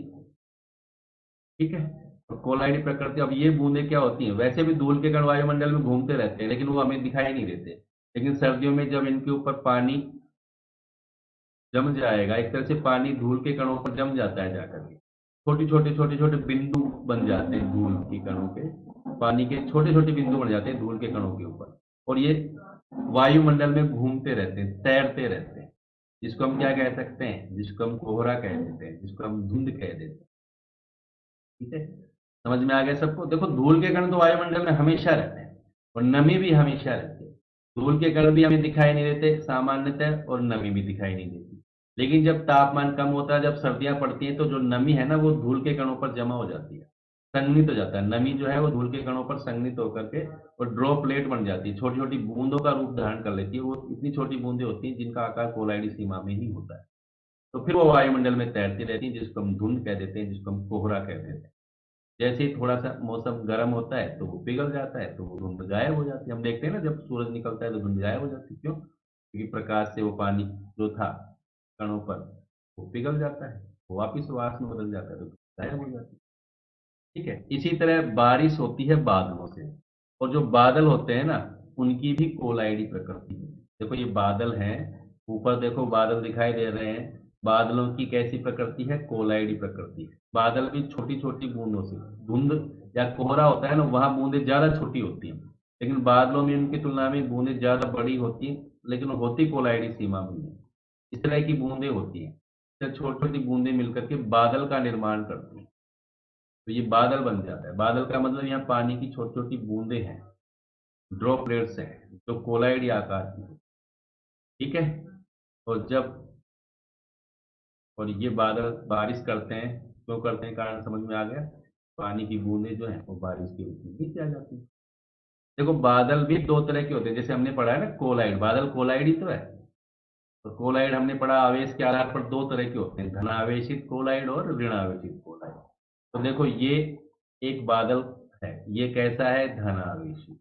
ठीक है। तो कोलाइडी प्रकृति, अब ये बूंदें क्या होती हैं, वैसे भी धूल के कण वायुमंडल में घूमते रहते हैं लेकिन वो हमें दिखाई नहीं देते। लेकिन सर्दियों में जब इनके ऊपर पानी जम जाएगा, एक तरह से पानी धूल के कणों पर जम जाता है जाकर के, छोटे छोटे बिंदु बन जाते हैं धूल के कणों के, पानी के छोटे छोटे बिंदु बन जाते हैं धूल के कणों के ऊपर। और ये वायुमंडल में घूमते रहते हैं, तैरते रहते हैं, जिसको हम क्या कह सकते हैं, जिसको हम कोहरा कह देते हैं, जिसको हम धुंध कह देते हैं। ठीक है। समझ में आ गया सबको। देखो धूल के कण तो वायुमंडल में हमेशा रहते हैं और नमी भी हमेशा रहती है। धूल के कण भी हमें दिखाई नहीं देते सामान्यतः, और नमी भी दिखाई नहीं देती। लेकिन जब तापमान कम होता है, जब सर्दियां पड़ती हैं, तो जो नमी है ना वो धूल के कणों पर जमा हो जाती है, संघनित हो जाता है। नमी जो है वो धूल के कणों पर संघनित होकर के और ड्रॉपलेट बन जाती है, छोटी छोटी बूंदों का रूप धारण कर लेती है। वो इतनी छोटी बूंदें होती हैं जिनका आकार कोलाइडी सीमा में ही होता है। तो फिर वो वायुमंडल में तैरती रहती हैं, जिसको हम धुंध कह देते हैं, जिसको हम कोहरा कह देते हैं। जैसे ही थोड़ा सा मौसम गर्म होता है तो वो पिघल जाता है, तो वो धुंध गायब हो जाती है। हम देखते हैं ना, जब सूरज निकलता है तो धुंध गायब हो जाती है। क्यों? क्योंकि प्रकाश से वो पानी जो था कणों पर वो पिघल जाता है, वो वापिस वाष्प में बदल जाता है, तो गायब हो जाती है। ठीक है। इसी तरह बारिश होती है बादलों से, और जो बादल होते हैं ना उनकी भी कोलाइडी प्रकृति है। देखो ये बादल हैं, ऊपर देखो बादल दिखाई दे रहे हैं, बादलों की कैसी प्रकृति है, कोलाइडी प्रकृति है। बादल भी छोटी छोटी बूंदों से, धुंध या कोहरा होता है ना वहां बूंदें ज्यादा छोटी होती हैं, लेकिन बादलों में उनकी तुलना में बूंदें ज्यादा बड़ी होती हैं, लेकिन होती कोलाइडी सीमा में है। इस तरह की बूंदें होती हैं, छोटी छोटी बूंदें मिलकर के बादल का निर्माण करती हैं, तो ये बादल बन जाता है। बादल का मतलब यहाँ पानी की छोटी छोटी बूंदें हैं, ड्रॉपलेट्स हैं, जो कोलाइडी आकार की हैं। ठीक है। और जब, और ये बादल बारिश करते हैं, क्यों करते हैं, कारण समझ में आ गया। पानी की बूंदें जो हैं वो बारिश के रूप में नीचे आ जाती हैं। देखो बादल भी दो तरह के होते हैं, जैसे हमने पढ़ा है ना कोलाइड, बादल कोलाइड ही तो है। तो कोलाइड हमने पढ़ा, आवेश के आधार पर दो तरह के होते हैं, धनावेशित कोलाइड और ऋणावेशित कोलाइड। तो देखो ये एक बादल है, ये कैसा है, धनावेशित।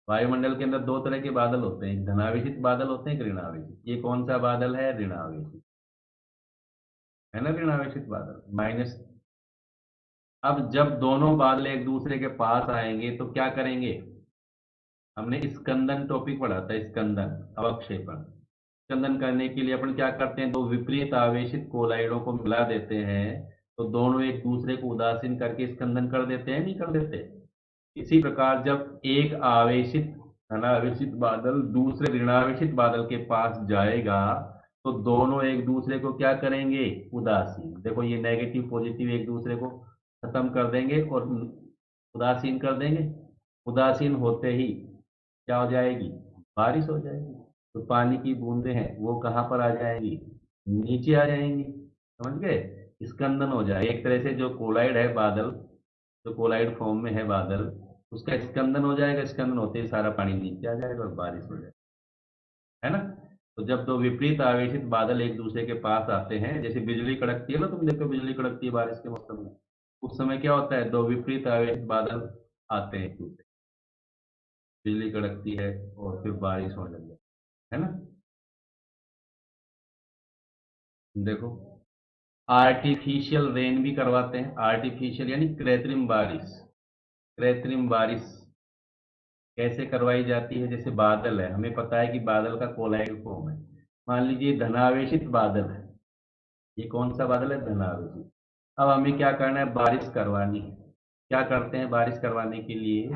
वायुमंडल के अंदर दो तरह के बादल होते हैं, एक धनावेशित बादल होते हैं, एक ऋणावेशित। ये कौन सा बादल है, ऋणावेशित है ना, ऋणावेशित बादल माइनस। अब जब दोनों बादल एक दूसरे के पास आएंगे तो क्या करेंगे, हमने स्कंदन टॉपिक पढ़ा था, स्कंदन अवक्षेपण। स्कंदन करने के लिए अपन क्या करते हैं, दो विपरीत आवेशित कोलाइडों को मिला देते हैं, तो दोनों एक दूसरे को उदासीन करके स्कंदन कर देते हैं, नहीं कर देते। इसी प्रकार जब एक आवेशित धनावेशित बादल दूसरे ऋणावेशित बादल के पास जाएगा, तो दोनों एक दूसरे को क्या करेंगे, उदासीन। देखो ये नेगेटिव पॉजिटिव एक दूसरे को खत्म कर देंगे और उदासीन कर देंगे। उदासीन होते ही क्या हो जाएगी, बारिश हो जाएगी। तो पानी की बूंदें हैं वो कहाँ पर आ जाएंगी, नीचे आ जाएंगी। समझ गए, स्कंदन हो जाए एक तरह से। जो कोलाइड है बादल, जो कोलाइड फॉर्म में है बादल, उसका स्कंदन हो जाएगा, स्कंदन होते ही सारा पानी नीचे आ जाएगा और बारिश हो जाएगी, है ना। तो जब दो विपरीत आवेशित बादल एक दूसरे के पास आते हैं, जैसे बिजली कड़कती है ना, तुम देखो बिजली कड़कती है बारिश के मौसम में, उस समय क्या होता है, दो विपरीत आवेशित बादल आते हैं एक दूसरे, बिजली कड़कती है और फिर बारिश होने लग जाती है ना। देखो आर्टिफिशियल रेन भी करवाते हैं, आर्टिफिशियल यानी कृत्रिम बारिश। कृत्रिम बारिश कैसे करवाई जाती है, जैसे बादल है, हमें पता है कि बादल का कोलाइड फॉर्म है। मान लीजिए धनावेशित बादल है, ये कौन सा बादल है, धनावेशित। अब हमें क्या करना है, बारिश करवानी है। क्या करते हैं बारिश करवाने के लिए,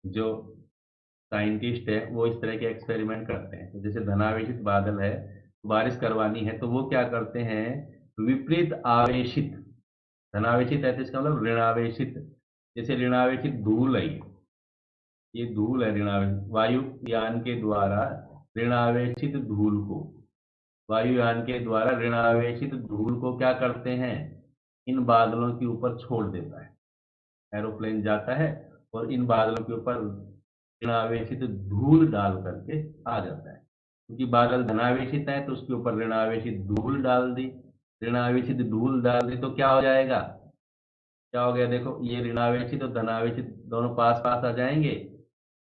जो साइंटिस्ट है वो इस तरह के एक्सपेरिमेंट करते हैं। तो जैसे धनावेशित बादल है, बारिश करवानी है, तो वो क्या करते हैं, विपरीत आवेशित धनावेशित है तो इसका मतलब ऋणावेशित, जैसे ऋणावेशित धूल है, ये धूल है ऋणावेशित, वायुयान के द्वारा ऋणावेशित धूल को, वायुयान के द्वारा ऋणावेशित धूल को क्या करते हैं, इन बादलों के ऊपर छोड़ देता है। एरोप्लेन जाता है और इन बादलों के ऊपर ऋणावेशित धूल डाल करके आ जाता है, क्योंकि बादल धनावेशित है तो उसके ऊपर ऋणावेशित धूल डाल दी, ऋणावेशित धूल डाल दी तो क्या हो जाएगा, क्या हो गया, देखो ये ऋणावेशित और धनावेशित दोनों पास पास आ जाएंगे।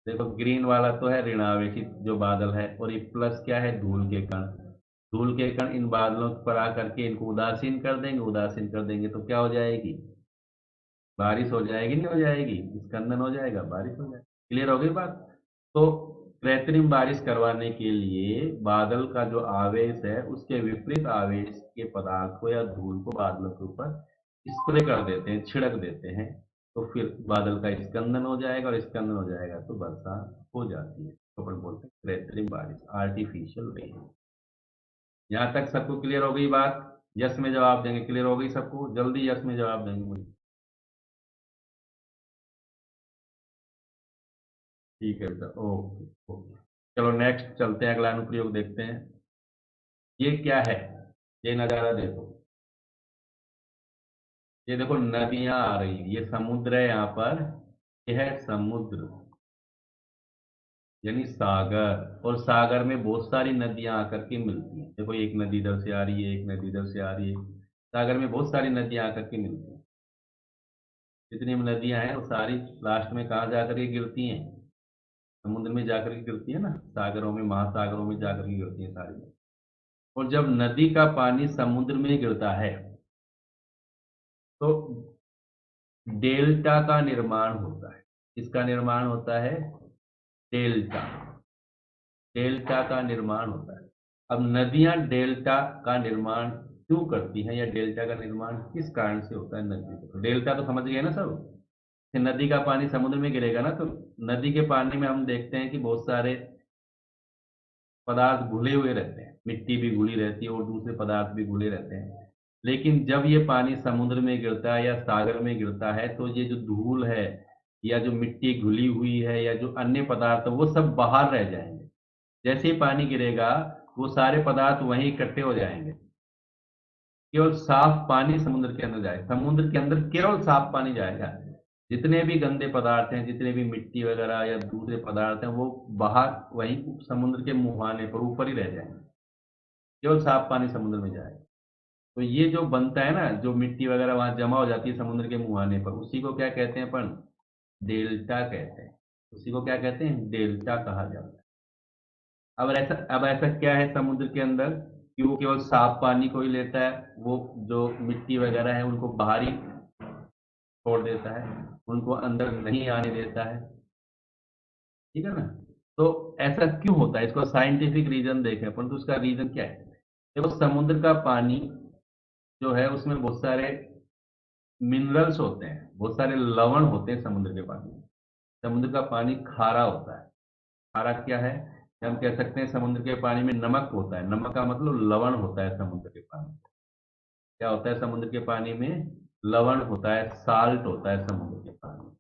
देखो ग्रीन वाला तो है ऋणावेशित जो बादल है, और ये प्लस क्या है, धूल के कण, धूल के कण इन बादलों पर आकर के इनको उदासीन कर देंगे, उदासीन कर देंगे तो क्या हो जाएगी, बारिश हो जाएगी, नहीं हो जाएगी, स्कंदन हो जाएगा, बारिश हो जाएगी। क्लियर हो गई बात। तो कृत्रिम बारिश करवाने के लिए बादल का जो आवेश है उसके विपरीत आवेश के पदार्थ को या धूल को बादलों के ऊपर स्प्रे कर देते हैं, छिड़क देते हैं, तो फिर बादल का स्कंदन हो जाएगा, और स्कंदन हो जाएगा तो वर्षा हो जाती है, तो अपन बोलते हैं कृत्रिम बारिश, आर्टिफिशियल रेन। यहाँ तक सबको क्लियर हो गई बात, यस में जवाब देंगे, क्लियर हो गई सबको, जल्दी यस में जवाब देंगे मुझे। ठीक है बेटा, ओके ओके। चलो नेक्स्ट चलते हैं, अगला अनुप्रयोग देखते हैं। ये क्या है, ये नजारा देखो, ये देखो नदियां आ रही हैं, ये समुद्र है यहाँ पर, यह है समुद्र यानी सागर, और सागर में बहुत सारी नदियां आकर के मिलती हैं। देखो एक नदी इधर से आ रही है, एक नदी इधर से आ रही है, सागर में बहुत सारी नदियां आकर के मिलती हैं। जितनी भी नदियां हैं वो सारी लास्ट में कहाँ जाकर के गिरती हैं, समुद्र में जाकर के गिरती है ना, सागरों में, महासागरों में जाकर के गिरती है सारी। और जब नदी का पानी समुद्र में गिरता है तो डेल्टा का निर्माण होता है। किसका निर्माण होता है, डेल्टा, डेल्टा का निर्माण होता है। अब नदियां डेल्टा का निर्माण क्यों करती हैं, या डेल्टा का निर्माण किस कारण से होता है, नदी का डेल्टा तो समझ गए ना सब। फिर नदी का पानी समुद्र में गिरेगा ना, तो नदी के पानी में हम देखते हैं कि बहुत सारे पदार्थ घुले हुए रहते हैं, मिट्टी भी घुली रहती है और दूसरे पदार्थ भी घुले रहते हैं। लेकिन जब ये पानी समुद्र में गिरता है या सागर में गिरता है तो ये जो धूल है या जो मिट्टी घुली हुई है या जो अन्य पदार्थ है वो सब बाहर रह जाएंगे। जैसे ही पानी गिरेगा वो सारे पदार्थ वहीं इकट्ठे हो जाएंगे, केवल साफ पानी समुद्र के अंदर जाएगा, समुद्र के अंदर केवल साफ पानी जाएगा। जितने भी गंदे पदार्थ हैं, जितने भी मिट्टी वगैरह या दूसरे पदार्थ हैं, वो बाहर वहीं समुद्र के मुहाने पर ऊपर ही रह जाएंगे, केवल साफ पानी समुद्र में जाएगा। तो ये जो बनता है ना, जो मिट्टी वगैरह वहां जमा हो जाती है समुद्र के मुहाने पर, उसी को क्या कहते हैं अपन, डेल्टा कहते हैं। उसी को क्या कहते हैं, डेल्टा कहा जाता है। अब ऐसा क्या है समुद्र के अंदर कि वो केवल साफ पानी को ही लेता है, वो जो मिट्टी वगैरह है उनको बाहर ही छोड़ देता है, उनको अंदर नहीं आने देता है। ठीक है ना। तो ऐसा क्यों होता है, इसको साइंटिफिक रीजन देखें अपन, तो उसका रीजन क्या है। देखो समुद्र का पानी जो है उसमें बहुत सारे मिनरल्स होते हैं, बहुत सारे लवण होते हैं समुद्र के पानी में। समुद्र का पानी खारा होता है। खारा क्या है, हम कह सकते हैं समुद्र के पानी में नमक होता है, नमक का मतलब लवण होता है समुद्र के पानी में। क्या होता है समुद्र के पानी में, लवण होता है, साल्ट होता है समुद्र के पानी में।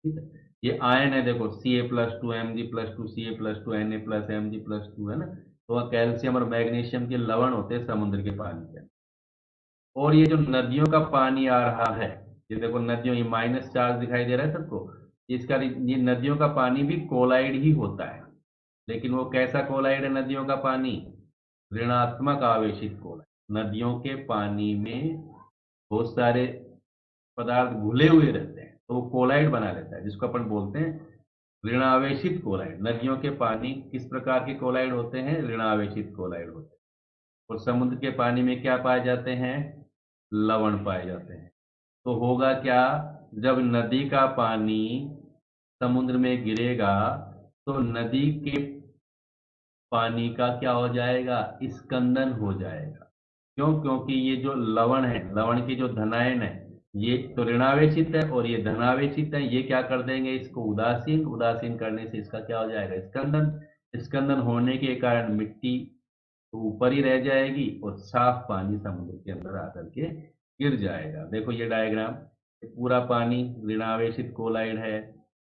ठीक है। ये आयन है, देखो Ca+2 Mg+2 Ca+2 Na+Mg+2 है ना, तो वह कैल्शियम और मैग्नीशियम के लवण होते हैं समुद्र के पानी के। और ये जो नदियों का पानी आ रहा है, ये देखो नदियों, ये माइनस चार्ज दिखाई दे रहा है सबको, ये नदियों का पानी भी कोलाइड ही होता है। लेकिन वो कैसा कोलाइड है नदियों का पानी, ऋणात्मक आवेशित कोलाइड। नदियों के पानी में बहुत सारे पदार्थ घुले हुए रहते हैं तो वो कोलाइड बना लेता है, जिसको अपन बोलते हैं ऋणावेशित कोलाइड। नदियों के पानी किस प्रकार के कोलाइड होते हैं, ऋणावेशित कोलाइड होते हैं। और समुद्र के पानी में क्या पाए जाते हैं, लवण पाए जाते हैं। तो होगा क्या, जब नदी का पानी समुद्र में गिरेगा तो नदी के पानी का क्या हो जाएगा, स्कंदन हो जाएगा। क्यों, क्योंकि ये जो लवण है, लवण की जो धनायन है, ये तो ऋणावेशित है और ये धनावेशित है, ये क्या कर देंगे, इसको उदासीन, उदासीन करने से इसका क्या हो जाएगा, स्कंदन। स्कंदन होने के कारण मिट्टी तो ऊपर ही रह जाएगी और साफ पानी समुद्र के अंदर आकर के गिर जाएगा। देखो ये डायग्राम, ये पूरा पानी ऋणावेशित कोलाइड है,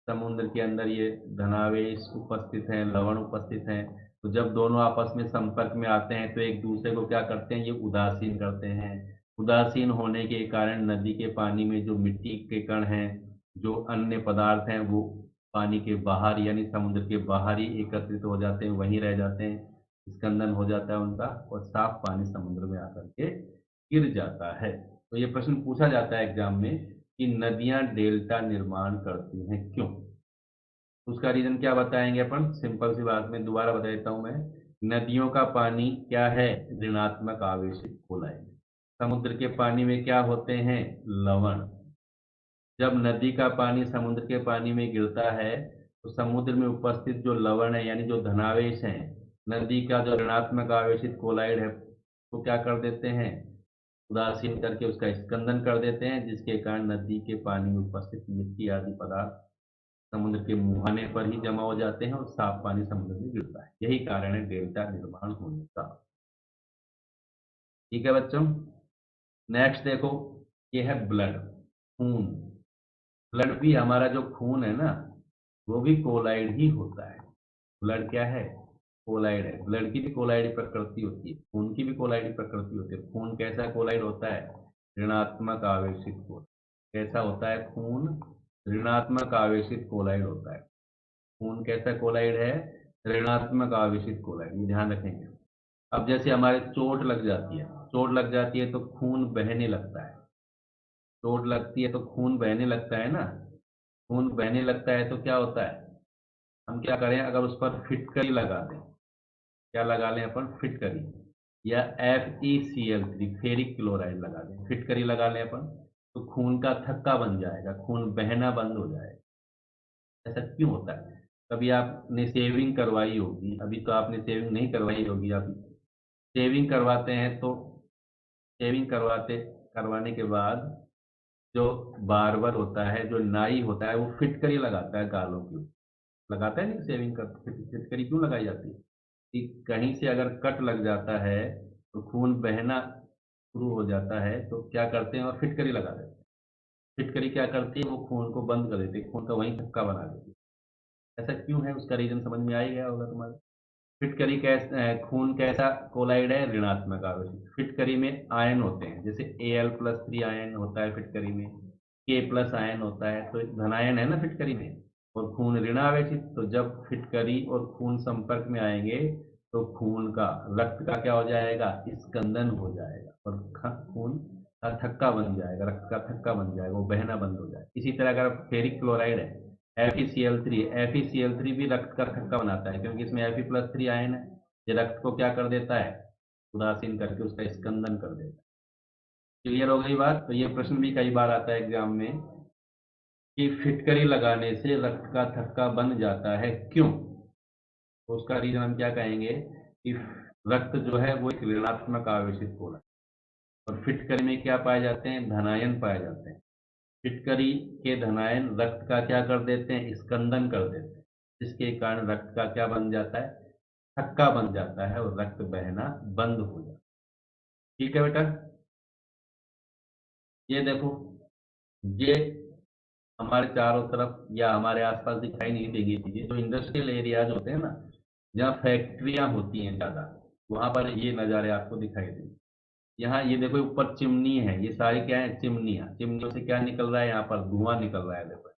समुद्र के अंदर ये धनावेश उपस्थित हैं, लवण उपस्थित हैं। तो जब दोनों आपस में संपर्क में आते हैं तो एक दूसरे को क्या करते हैं, ये उदासीन करते हैं। उदासीन होने के कारण नदी के पानी में जो मिट्टी के कण हैं, जो अन्य पदार्थ हैं, वो पानी के बाहर यानी समुद्र के बाहर ही एकत्रित हो जाते हैं, वहीं रह जाते हैं, स्कंदन हो जाता है उनका, और साफ पानी समुद्र में आकर के गिर जाता है। तो ये प्रश्न पूछा जाता है एग्जाम में कि नदियां डेल्टा निर्माण करती हैं क्यों। उसका रीजन क्या बताएंगे अपन, सिंपल सी बात में दोबारा बता देता हूं मैं। नदियों का पानी क्या है, ऋणात्मक आवेशित कोलाइड। समुद्र के पानी में क्या होते हैं, लवण। जब नदी का पानी समुद्र के पानी में गिरता है तो समुद्र में उपस्थित जो लवण है यानी जो धनावेश है, नदी का जो ऋणात्मक आवेशित कोलाइड है, वो क्या कर देते हैं, उदासीन करके उसका स्कंदन कर देते हैं, जिसके कारण नदी के पानी में उपस्थित मिट्टी आदि पदार्थ समुद्र के मुहाने पर ही जमा हो जाते हैं और साफ पानी समुद्र में गिरता है। यही कारण है डेल्टा निर्माण होने का। ठीक है बच्चों, नेक्स्ट देखो, ये है ब्लड, खून। ब्लड भी, हमारा जो खून है ना, वो भी कोलाइड ही होता है। ब्लड क्या है, कोलाइड है। ब्लड की भी कोलाइड प्रकृति होती है, खून की भी कोलाइड प्रकृति होती है। खून कैसा कोलाइड होता है, ऋणात्मक आवेशित कोलाइड। कैसा होता है खून, ऋणात्मक आवेशित कोलाइड होता है। खून कैसा कोलाइड है, ऋणात्मक आवेशित कोलाइड, ये ध्यान रखेंगे। अब जैसे हमारे चोट लग जाती है, चोट लग जाती है तो खून बहने लगता है। चोट लगती है तो खून बहने लगता है ना। खून बहने लगता है तो क्या होता है, हम क्या करें, अगर उस पर फिटकरी लगा दें, क्या लगा लें अपन, फिटकरी, या FeCl3 फेरिक क्लोराइड लगा दें, फिटकरी लगा लें अपन, तो खून का थक्का बन जाएगा, खून बहना बंद हो जाएगा। ऐसा क्यों होता है, कभी आपने सेविंग करवाई होगी, अभी तो आपने सेविंग नहीं करवाई होगी, आप सेविंग करवाते हैं तो सेविंग करवाने के बाद जो बार्बर होता है, जो नाई होता है, वो फिटकरी लगाता है गालों के ऊपर। लगाता है नहीं, सेविंग कर फिटकरी क्यों लगाई जाती है, कि कहीं से अगर कट लग जाता है तो खून बहना शुरू हो जाता है, तो क्या करते हैं, और फिटकरी लगा देते हैं। फिटकरी क्या करती है, वो खून को बंद कर देती है, खून का वहीं थक्का बना देती है। ऐसा क्यों है, उसका रीजन समझ में आ ही गया होगा तुम्हारे। फिटकरी खून कैसा कोलाइड है, ऋणात्मक आवेशित। फिटकरी में आयन होते हैं, जैसे Al+3 आयन होता है फिटकरी में, K+ आयन होता है, तो धनायन है ना फिटकरी में। और खून ऋणावेशित, तो जब फिटकरी और खून संपर्क में आएंगे तो खून का, रक्त का क्या हो जाएगा, स्कंदन हो जाएगा, और खून का थक्का बन जाएगा, रक्त का थक्का बन जाएगा, वो बहना बंद हो जाएगा। इसी तरह अगर फेरिक क्लोराइड है, FeCl3 भी रक्त का थक्का बनाता है, क्योंकि इसमें Fe+3 आयन है। ये रक्त को क्या कर देता है, उदासीन करके उसका स्कंदन कर देता है। क्लियर हो गई बात। तो ये प्रश्न भी कई बार आता है एग्जाम में कि फिटकरी लगाने से रक्त का थक्का बन जाता है क्यों। तो उसका रीजन हम क्या कहेंगे कि रक्त जो है वो एक ऋणात्मक आवेशित गोला, और फिटकरी में क्या पाए जाते हैं, धनायन पाए जाते हैं। फिटकरी के धनायन रक्त का क्या कर देते हैं, स्कंदन कर देते हैं, जिसके कारण रक्त का क्या बन जाता है, थक्का बन जाता है, और रक्त बहना बंद हो जाता है। ठीक है बेटा, ये देखो, ये हमारे चारों तरफ या हमारे आसपास दिखाई नहीं देंगी चीजें, जो इंडस्ट्रियल एरियाज होते हैं ना, जहाँ फैक्ट्रियां होती हैं ज्यादा, वहां पर ये नज़ारे आपको दिखाई देंगे। यहाँ ये देखो ऊपर चिमनी है, ये सारी क्या है, चिमनियाँ। चिमनियों से क्या निकल रहा है, यहाँ पर धुआं निकल रहा है, देखो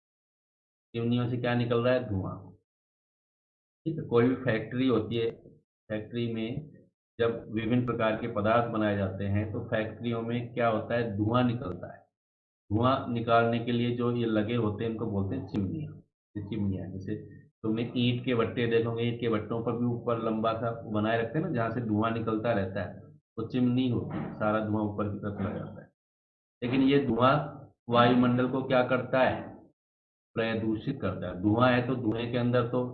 चिमनियों से क्या निकल रहा है, धुआं। ठीक है, कोई भी फैक्ट्री होती है, फैक्ट्री में जब विभिन्न प्रकार के पदार्थ बनाए जाते हैं तो फैक्ट्रियों में क्या होता है, धुआं निकलता है। धुआं निकालने के लिए जो ये लगे होते हैं, इनको बोलते हैं चिमनियाँ। ये चिमनियाँ, जैसे तुमने ईंट के भट्टे देखोगे, ईंट के भट्टों पर भी ऊपर लंबा सा बनाए रखते हैं ना, जहाँ से धुआं निकलता रहता है, तो चिमनी होती है, सारा धुआं ऊपर की तरफ लगा जाता है। लेकिन ये धुआं वायुमंडल को क्या करता है, प्रदूषित करता है। धुआं है तो धुएं के अंदर तो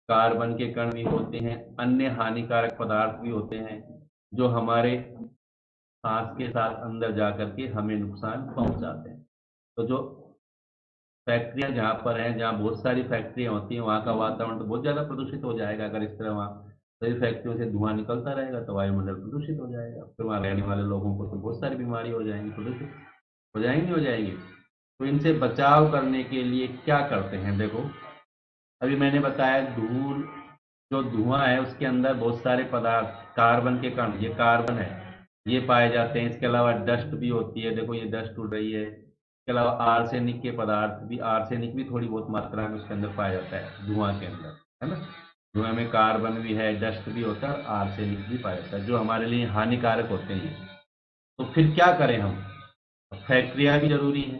कार्बन के कण भी होते हैं, अन्य हानिकारक पदार्थ भी होते हैं, जो हमारे सांस के साथ अंदर जा करके हमें नुकसान पहुंचाते हैं। तो जो फैक्ट्रियां जहाँ पर हैं, जहाँ बहुत सारी फैक्ट्रियां होती हैं, वहाँ का वातावरण तो बहुत ज़्यादा प्रदूषित हो जाएगा अगर इस तरह वहाँ सभी फैक्ट्रियों से धुआं निकलता रहेगा तो वायुमंडल प्रदूषित हो जाएगा, फिर वहाँ रहने वाले लोगों को तो बहुत सारी बीमारी हो जाएंगी, प्रदूषित हो जाएंगी। तो इनसे बचाव करने के लिए क्या करते हैं, देखो अभी मैंने बताया धूल, जो धुआं है उसके अंदर बहुत सारे पदार्थ, कार्बन के कण, ये कार्बन है, ये पाए जाते हैं। इसके अलावा डस्ट भी होती है, देखो ये डस्ट उड़ रही है। इसके अलावा आर्सेनिक के पदार्थ भी, आर्सेनिक भी थोड़ी बहुत मात्रा में उसके अंदर पाया जाता है धुआं के अंदर, है ना। धुएं में कार्बन भी है, डस्ट भी होता है, आर्सेनिक भी पाया जाता है, जो हमारे लिए हानिकारक होते हैं। तो फिर क्या करें हम, फैक्ट्रियां भी जरूरी है,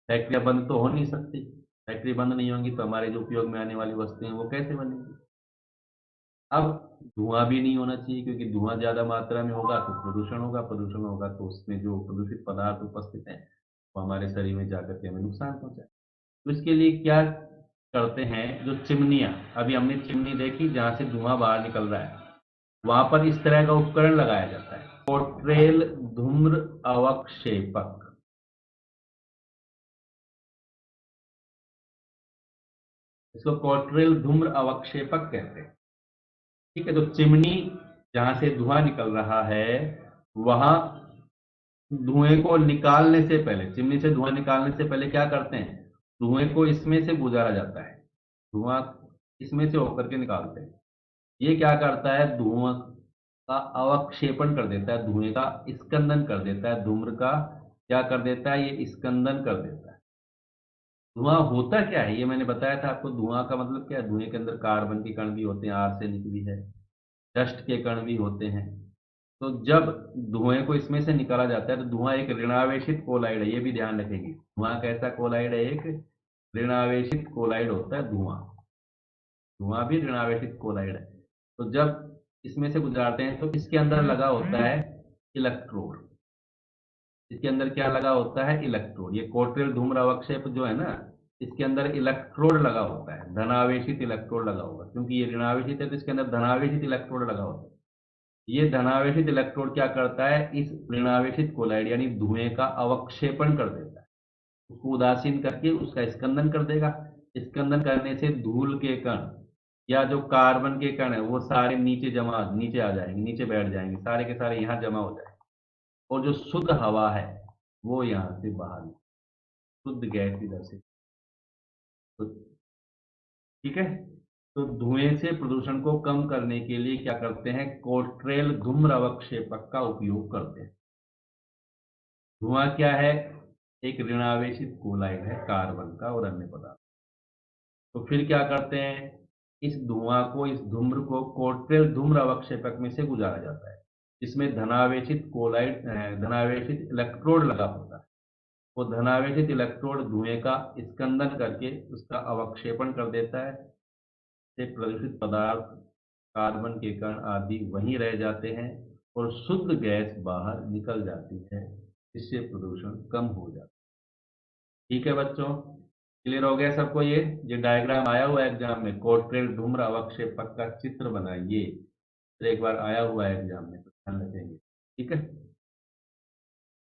फैक्ट्रियां बंद तो हो नहीं सकती। फैक्ट्री बंद नहीं होंगी तो हमारे जो उपयोग में आने वाली वस्तुएं वो कैसे बनेंगी। अब धुआं भी नहीं होना चाहिए, क्योंकि धुआं ज्यादा मात्रा में होगा तो प्रदूषण होगा, प्रदूषण होगा तो उसमें जो प्रदूषित पदार्थ उपस्थित हैं वो हमारे शरीर में जाकर के हमें नुकसान पहुंचाए। तो इसके लिए क्या करते हैं, जो चिमनियां, अभी हमने चिमनी देखी जहां से धुआं बाहर निकल रहा है, वहां पर इस तरह का उपकरण लगाया जाता है, कोट्रेल धूम्र अवक्षेपक। इसको कोट्रेल धूम्र अवक्षेपक कहते हैं। ठीक है, तो चिमनी जहां से धुआं निकल रहा है, वहां धुएं को निकालने से पहले, चिमनी से धुआं निकालने से पहले क्या करते हैं, धुएं को इसमें से गुजारा जाता है, धुआं इसमें से होकर के निकालते हैं। ये क्या करता है, धुआं का अवक्षेपण कर देता है, धुएं का स्कंदन कर देता है, धूम्र का क्या कर देता है, ये स्कंदन कर देता है। धुआं होता क्या है, ये मैंने बताया था आपको, धुआं का मतलब क्या है, धुएं के अंदर कार्बन के कण भी होते हैं, आर्सेनिक भी है, डस्ट के कण भी होते हैं। तो जब धुएं को इसमें से निकाला जाता है तो धुआं एक ऋणावेशित कोलाइड है, ये भी ध्यान रखेंगे। धुआं कैसा कोलाइड है, एक ऋणावेशित कोलाइड होता है धुआं, धुआं भी ऋणावेशित कोलाइड है। तो जब इसमें से गुजारते हैं तो इसके अंदर लगा होता है इलेक्ट्रोड, इसके अंदर क्या लगा होता है, इलेक्ट्रोड। ये कोट्रेल धूम्र अवक्षेप जो है ना, इसके अंदर इलेक्ट्रोड लगा होता है, धनावेशित इलेक्ट्रोड लगा होगा, क्योंकि ये ऋणावेशित है तो इसके अंदर धनावेशित इलेक्ट्रोड लगा होता है। ये धनावेशित इलेक्ट्रोड क्या करता है, इस ऋणावेशित कोलाइड यानी धुएं का अवक्षेपण कर देता है, उसको उदासीन करके उसका स्कंदन कर देगा। स्कंदन करने से धूल के कण या जो कार्बन के कण है वो सारे नीचे आ जाएंगे, नीचे बैठ जाएंगे, सारे के सारे यहाँ जमा हो जाएंगे, और जो शुद्ध हवा है वो यहाँ से बाहर, शुद्ध गैस इधर से। तो ठीक है, तो धुएं से प्रदूषण को कम करने के लिए क्या करते हैं, कोट्रेल धूम्र अवक्षेपक का उपयोग करते हैं। धुआं क्या है, एक ऋणावेशित कोलाइड है कार्बन का और अन्य पदार्थ। तो फिर क्या करते हैं, इस धुआं को, इस धूम्र को कोट्रेल धूम्र अवक्षेपक में से गुजारा जाता है, जिसमें धनावेशित कोलाइड, धनावेशित इलेक्ट्रोड लगा होता है। वो धनावेशित इलेक्ट्रोड धुएं का स्कंदन करके उसका अवक्षेपण कर देता है, से प्रदूषित पदार्थ, कार्बन के कण आदि वहीं रह जाते हैं और शुद्ध गैस बाहर निकल जाती है, इससे प्रदूषण कम हो जाता है। ठीक है बच्चों, क्लियर हो गया सबको। ये डायग्राम आया हुआ है एग्जाम में, कोट्रेल धूम्र अवक्षेपक का चित्र बनाइए, तो एक बार आया हुआ है एग्जाम में, तो ध्यान रखेंगे। ठीक है,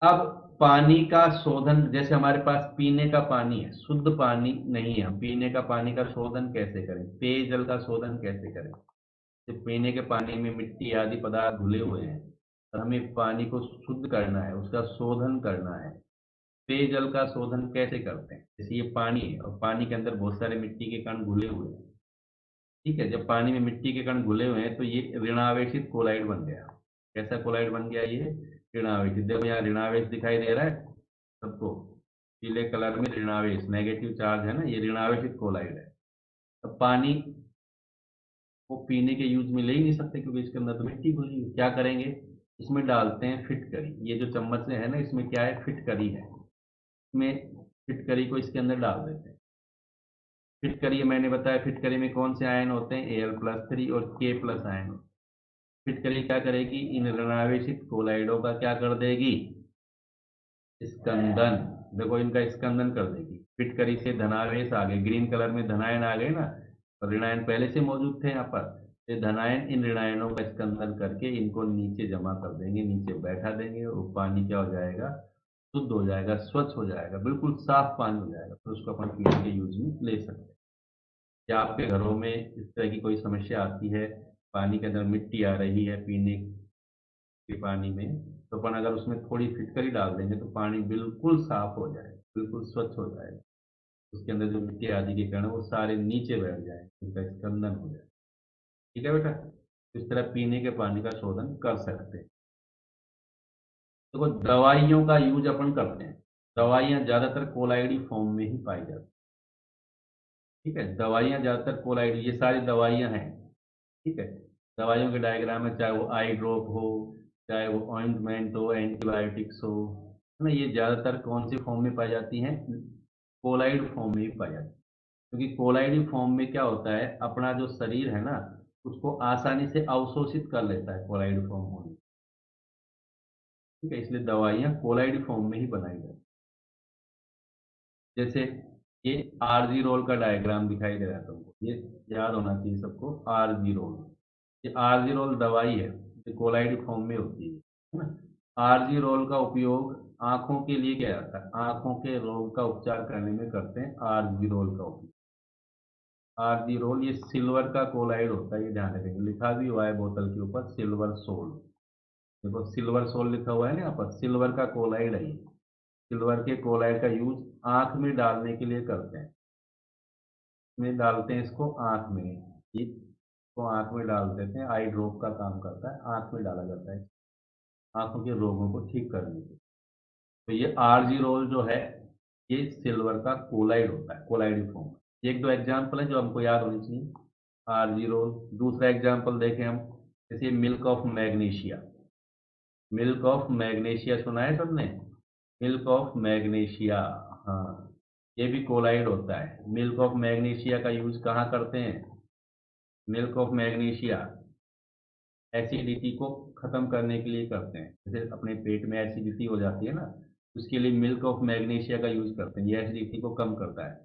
अब पानी का शोधन, जैसे हमारे पास पीने का पानी है, शुद्ध पानी नहीं है, हम पीने का पानी का शोधन कैसे करें, पेयजल का शोधन कैसे करें। तो पीने के पानी में मिट्टी आदि पदार्थ घुले हुए हैं, और हमें पानी को शुद्ध करना है, उसका शोधन करना है। पेयजल का शोधन कैसे करते हैं, जैसे ये पानी है और पानी के अंदर बहुत सारे मिट्टी के कण घुले हुए हैं। ठीक है, जब पानी में मिट्टी के कण घुले हुए हैं तो ये ऋणावेशित कोलाइड बन गया। कैसा कोलाइड बन गया, ये ऋणावेशित। देखो यहाँ ऋणावेश दिखाई दे रहा है सबको, पीले कलर में ऋणावेश, नेगेटिव चार्ज है ना, ये ऋणावेशित कोलाइड है। अब पानी को पीने के यूज में ले ही नहीं सकते, क्योंकि इसके अंदर तो मिट्टी घुली है। क्या करेंगे, इसमें डालते हैं फिटकरी, ये जो चम्मच से है ना, इसमें क्या है, फिटकरी है, इसमें फिटकरी को इसके अंदर डाल देते हैं। फिटकरी मैंने बताया, फिटकरी में कौन से आयन होते हैं, Al+3 और K+ आयन। फिटकरी क्या करेगी, इन ऋणावेशित कोलाइडों का क्या कर देगी, स्कंदन। देखो इनका स्कंदन कर देगी। फिटकरी से धनावेश आ गए, ग्रीन कलर में धनायन आ गए ना, और ऋणायन पहले से मौजूद थे यहाँ पर। ये धनायन इन ऋणायनों का स्कंदन करके इनको नीचे जमा कर देंगे, नीचे बैठा देंगे, और पानी क्या हो जाएगा, शुद्ध हो जाएगा, स्वच्छ हो जाएगा, बिल्कुल साफ पानी हो जाएगा। तो उसको अपन पीने के यूज में ले सकते हैं। क्या आपके घरों में इस तरह की कोई समस्या आती है, पानी के अंदर मिट्टी आ रही है पीने के पानी में, तो अपन अगर उसमें थोड़ी फिटकरी डाल देंगे तो पानी बिल्कुल साफ हो जाए, बिल्कुल स्वच्छ हो जाएगा। उसके अंदर जो मिट्टी आदि के कण है वो सारे नीचे बैठ जाए, उनका स्कंदन हो जाए। ठीक है बेटा, इस तरह पीने के पानी का शोधन कर सकते हैं। देखो दवाइयों का यूज अपन करते हैं, दवाइयाँ ज्यादातर कोलाइडी फॉर्म में ही पाई जाती हैं। ठीक है, दवाइयाँ ज्यादातर कोलाइडी, ये सारी दवाइयाँ हैं। ठीक है, दवाइयों के डायग्राम है, चाहे वो आई ड्रॉप हो, चाहे वो ऑइंटमेंट हो, एंटीबायोटिक्स हो, है ना, ये ज्यादातर कौन सी फॉर्म में पाई जाती हैं? कोलाइड फॉर्म में ही पाई जाती है। क्योंकि कोलाइड फॉर्म में क्या होता है, अपना जो शरीर है ना, उसको आसानी से अवशोषित कर लेता है कोलाइड फॉर्म होने। ठीक है, इसलिए दवाइयाँ कोलाइड फॉर्म में ही बनाई जाती हैं। जैसे ये आरजी रोल का डायग्राम दिखाई दे रहा है तुमको, ये याद होना चाहिए सबको, आरजी रोल। ये आरजी रोल दवाई है, ये कोलाइड फॉर्म में होती है ना। आरजी रोल का उपयोग आंखों के लिए किया जाता है, आंखों के रोग का उपचार करने में करते हैं आरजी रोल का उपयोग। आरजी रोल ये सिल्वर का कोलाइड होता है, ये ध्यान रखेंगे, लिखा भी हुआ है बोतल के ऊपर सिल्वर सोल। देखो सिल्वर सोल लिखा हुआ है ना यहाँ पर, सिल्वर का कोलाइड है ये। सिल्वर के कोलाइड का यूज आंख में डालने के लिए करते हैं, में डालते हैं इसको आंख में, इसको आंख में डाल देते हैं, आई ड्रॉप का काम करता है, आंख में डाला जाता है आंखों के रोगों को ठीक करने के लिए। तो ये आरजी रोल जो है, ये सिल्वर का कोलाइड होता है, कोलाइड फॉर्म। एक दो एग्जाम्पल है जो हमको याद होनी चाहिए, आरजी रोल। दूसरा एग्जाम्पल देखें हम, जैसे milk of magnesia. Milk of magnesia सुना है सबने? मिल्क ऑफ मैग्नीशिया, हाँ, ये भी कोलाइड होता है। मिल्क ऑफ मैग्नीशिया का यूज कहाँ करते हैं? मिल्क ऑफ मैग्नीशिया एसिडिटी को खत्म करने के लिए करते हैं। जैसे अपने पेट में एसिडिटी हो जाती है ना, उसके लिए मिल्क ऑफ मैग्नीशिया का यूज करते हैं, ये एसिडिटी को कम करता है।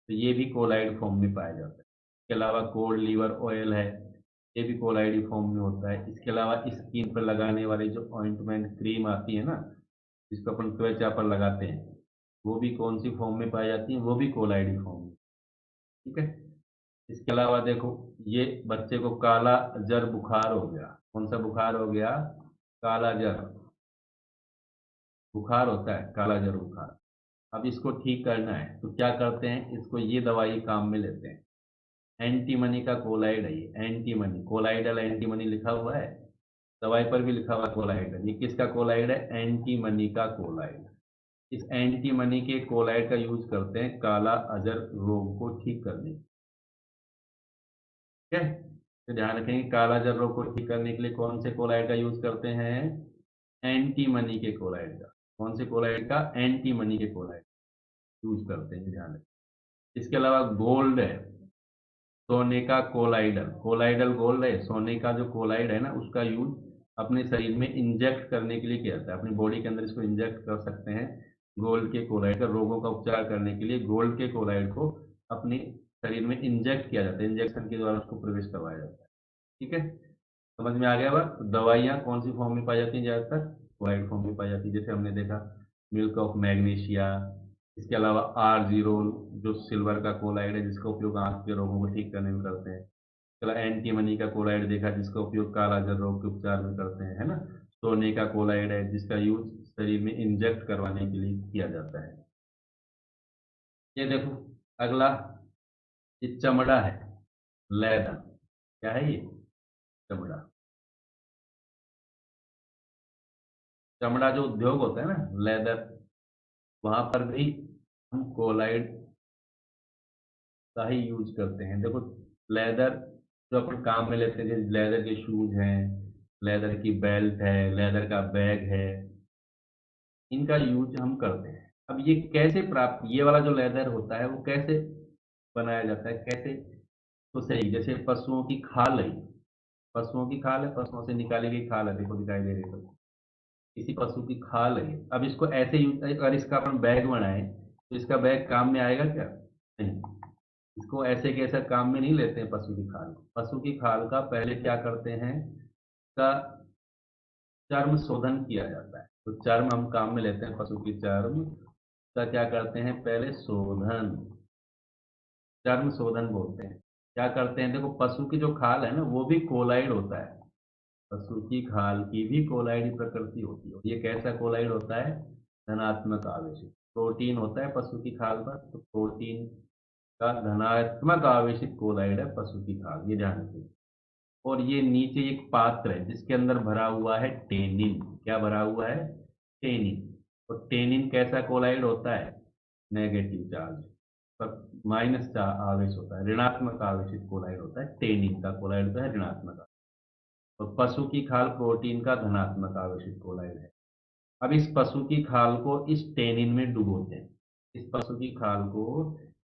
तो ये भी कोलाइड फॉर्म में पाया जाता है। इसके अलावा कोल्ड लीवर ऑयल है, ये भी कोलाइड फॉर्म में होता है। इसके अलावा स्किन पर लगाने वाली जो ऑइंटमेंट क्रीम आती है ना, जिसको अपन त्वचा पर लगाते हैं, वो भी कौन सी फॉर्म में पाई जाती है? वो भी कोलाइड फॉर्म में। ठीक है, इसके अलावा देखो, ये बच्चे को काला जर बुखार हो गया, कौन सा बुखार हो गया? काला जर बुखार होता है, काला जर बुखार। अब इसको ठीक करना है तो क्या करते हैं, इसको ये दवाई काम में लेते हैं। एंटीमनी का कोलाइड है ये, एंटीमनी, कोलाइडल एंटीमनी लिखा हुआ है, दवाई पर भी लिखा हुआ है कोलाइडल। ये किसका कोलाइड है? एंटीमनी का कोलाइड। इस एंटीमनी के कोलाइड का यूज करते हैं काला अजर रोग को ठीक करने के लिए। ठीक है, तो ध्यान रखेंगे, काला जर रोग को ठीक करने के लिए कौन से कोलाइड का यूज करते हैं? एंटीमनी के कोलाइड का। कौन से कोलाइड का? एंटीमनी के कोलाइड यूज करते हैं, ध्यान रखें। इसके अलावा गोल्ड है, सोने का कोलाइडल, कोलाइडल गोल्ड है, सोने का जो कोलाइड है ना, उसका यूज अपने शरीर में इंजेक्ट करने के लिए किया जाता है, अपनी बॉडी के अंदर इसको इंजेक्ट कर सकते हैं। गोल्ड के कोलाइड का रोगों का उपचार करने के लिए गोल्ड के कोलाइड को अपने शरीर में इंजेक्ट किया जाता है, इंजेक्शन के द्वारा उसको प्रवेश करवाया जाता है। ठीक है, समझ में आ गया बात? तो दवाइयाँ कौन सी फॉर्म में पाई जाती हैं? ज्यादातर कोलाइड फॉर्म में पाई जाती है, जैसे हमने देखा मिल्क ऑफ मैग्नीशिया। इसके अलावा आरजीरोल जो सिल्वर का कोलाइड है, जिसका उपयोग आंख के रोगों को ठीक करने में करते हैं। चला एंटीमनी का कोलाइड देखा, जिसका उपयोग कालाजार रोग के उपचार में करते हैं, है ना। सोने का कोलाइड है, जिसका यूज शरीर में इंजेक्ट करवाने के लिए किया जाता है। ये देखो अगला, ये चमड़ा है, लेदर। क्या है ये? चमड़ा। चमड़ा जो उद्योग होता है ना, लेदर, वहां पर भी हम कोलाइड का ही यूज करते हैं। देखो लेदर जो अपन काम में लेते हैं, जैसे लेदर के शूज हैं, लेदर की बेल्ट है, लेदर का बैग है, इनका यूज हम करते हैं। अब ये कैसे प्राप्त, ये वाला जो लेदर होता है वो कैसे बनाया जाता है, कैसे? तो सही, जैसे पशुओं की खाल है, पशुओं की खाल है, पशुओं से निकाली गई खाल है, देखो दिखाई दे रही है तो किसी पशु की खाल है। अब इसको ऐसे यूज, अगर इसका अपन बैग बनाए तो इसका बैग काम में आएगा क्या? नहीं। इसको ऐसे के ऐसा काम में नहीं लेते हैं पशु की खाल को। पशु की खाल का पहले क्या करते हैं, का चर्म शोधन किया जाता है। तो चर्म हम काम में लेते हैं, पशु की चर्म का क्या करते हैं, पहले शोधन, चर्म शोधन बोलते हैं। क्या करते हैं, देखो पशु की जो खाल है ना वो भी कोलाइड होता है। पशु की खाल की भी कोलाइड प्रकृति होती है। ये कैसा कोलाइड होता है? धनात्मक आवेशित प्रोटीन होता है पशु की खाल पर, तो प्रोटीन का धनात्मक आवेशित कोलाइड है पशु की खाल, ये ध्यान रखिए। और ये नीचे एक पात्र है जिसके अंदर भरा हुआ है टेनिन। क्या भरा हुआ है? टेनिन। और टेनिन कैसा कोलाइड होता है? नेगेटिव चार्ज पर माइनस का आवेश होता है, ऋणात्मक आवेशित कोलाइड होता है। टेनिन का कोलाइड होता है ऋणात्मक। और पशु की खाल प्रोटीन का धनात्मक आवेशित कोलाइड है। अब इस पशु की खाल को इस टेनिन में डुबोते हैं। इस पशु की खाल को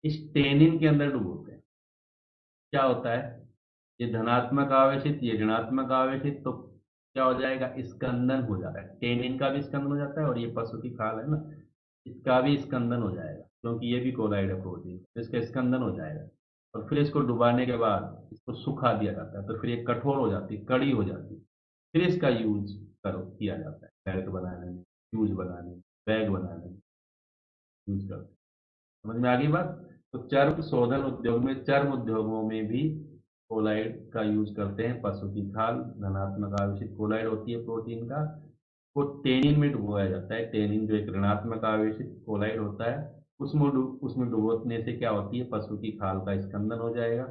इस टेनिन के अंदर डुबोते हैं। क्या होता है? ये धनात्मक आवेशित, ये ऋणात्मक आवेशित, तो क्या हो जाएगा? स्कंदन हो जाता है। टेनिन का भी स्कंदन हो जाता है और ये पशु की खाल है ना, इसका भी स्कंदन हो जाएगा, क्योंकि ये भी कोलाइड है प्रोटीन, तो इसका स्कंदन हो जाएगा। और फिर इसको डुबाने के बाद इसको सुखा दिया जाता है, तो फिर ये कठोर हो जाती है, कड़ी हो जाती है। फिर इसका यूज करो किया जाता है बेल्ट बनाने में, शूज बनाने में, बैग बनाने में यूज करते हैं। समझ में आ गई बात? तो चर्म शोधन उद्योग में, चर्म उद्योगों में भी कोलाइड का यूज करते हैं। पशु की खाल धनात्मक आवेशित कोलाइड होती है प्रोटीन का, को टेनिन में डुबोया जाता है। टेनिन जो एक ऋणात्मक आवेशित कोलाइड होता है, उसमें डुबोने से क्या होती है? पशु की खाल का स्कंदन हो जाएगा।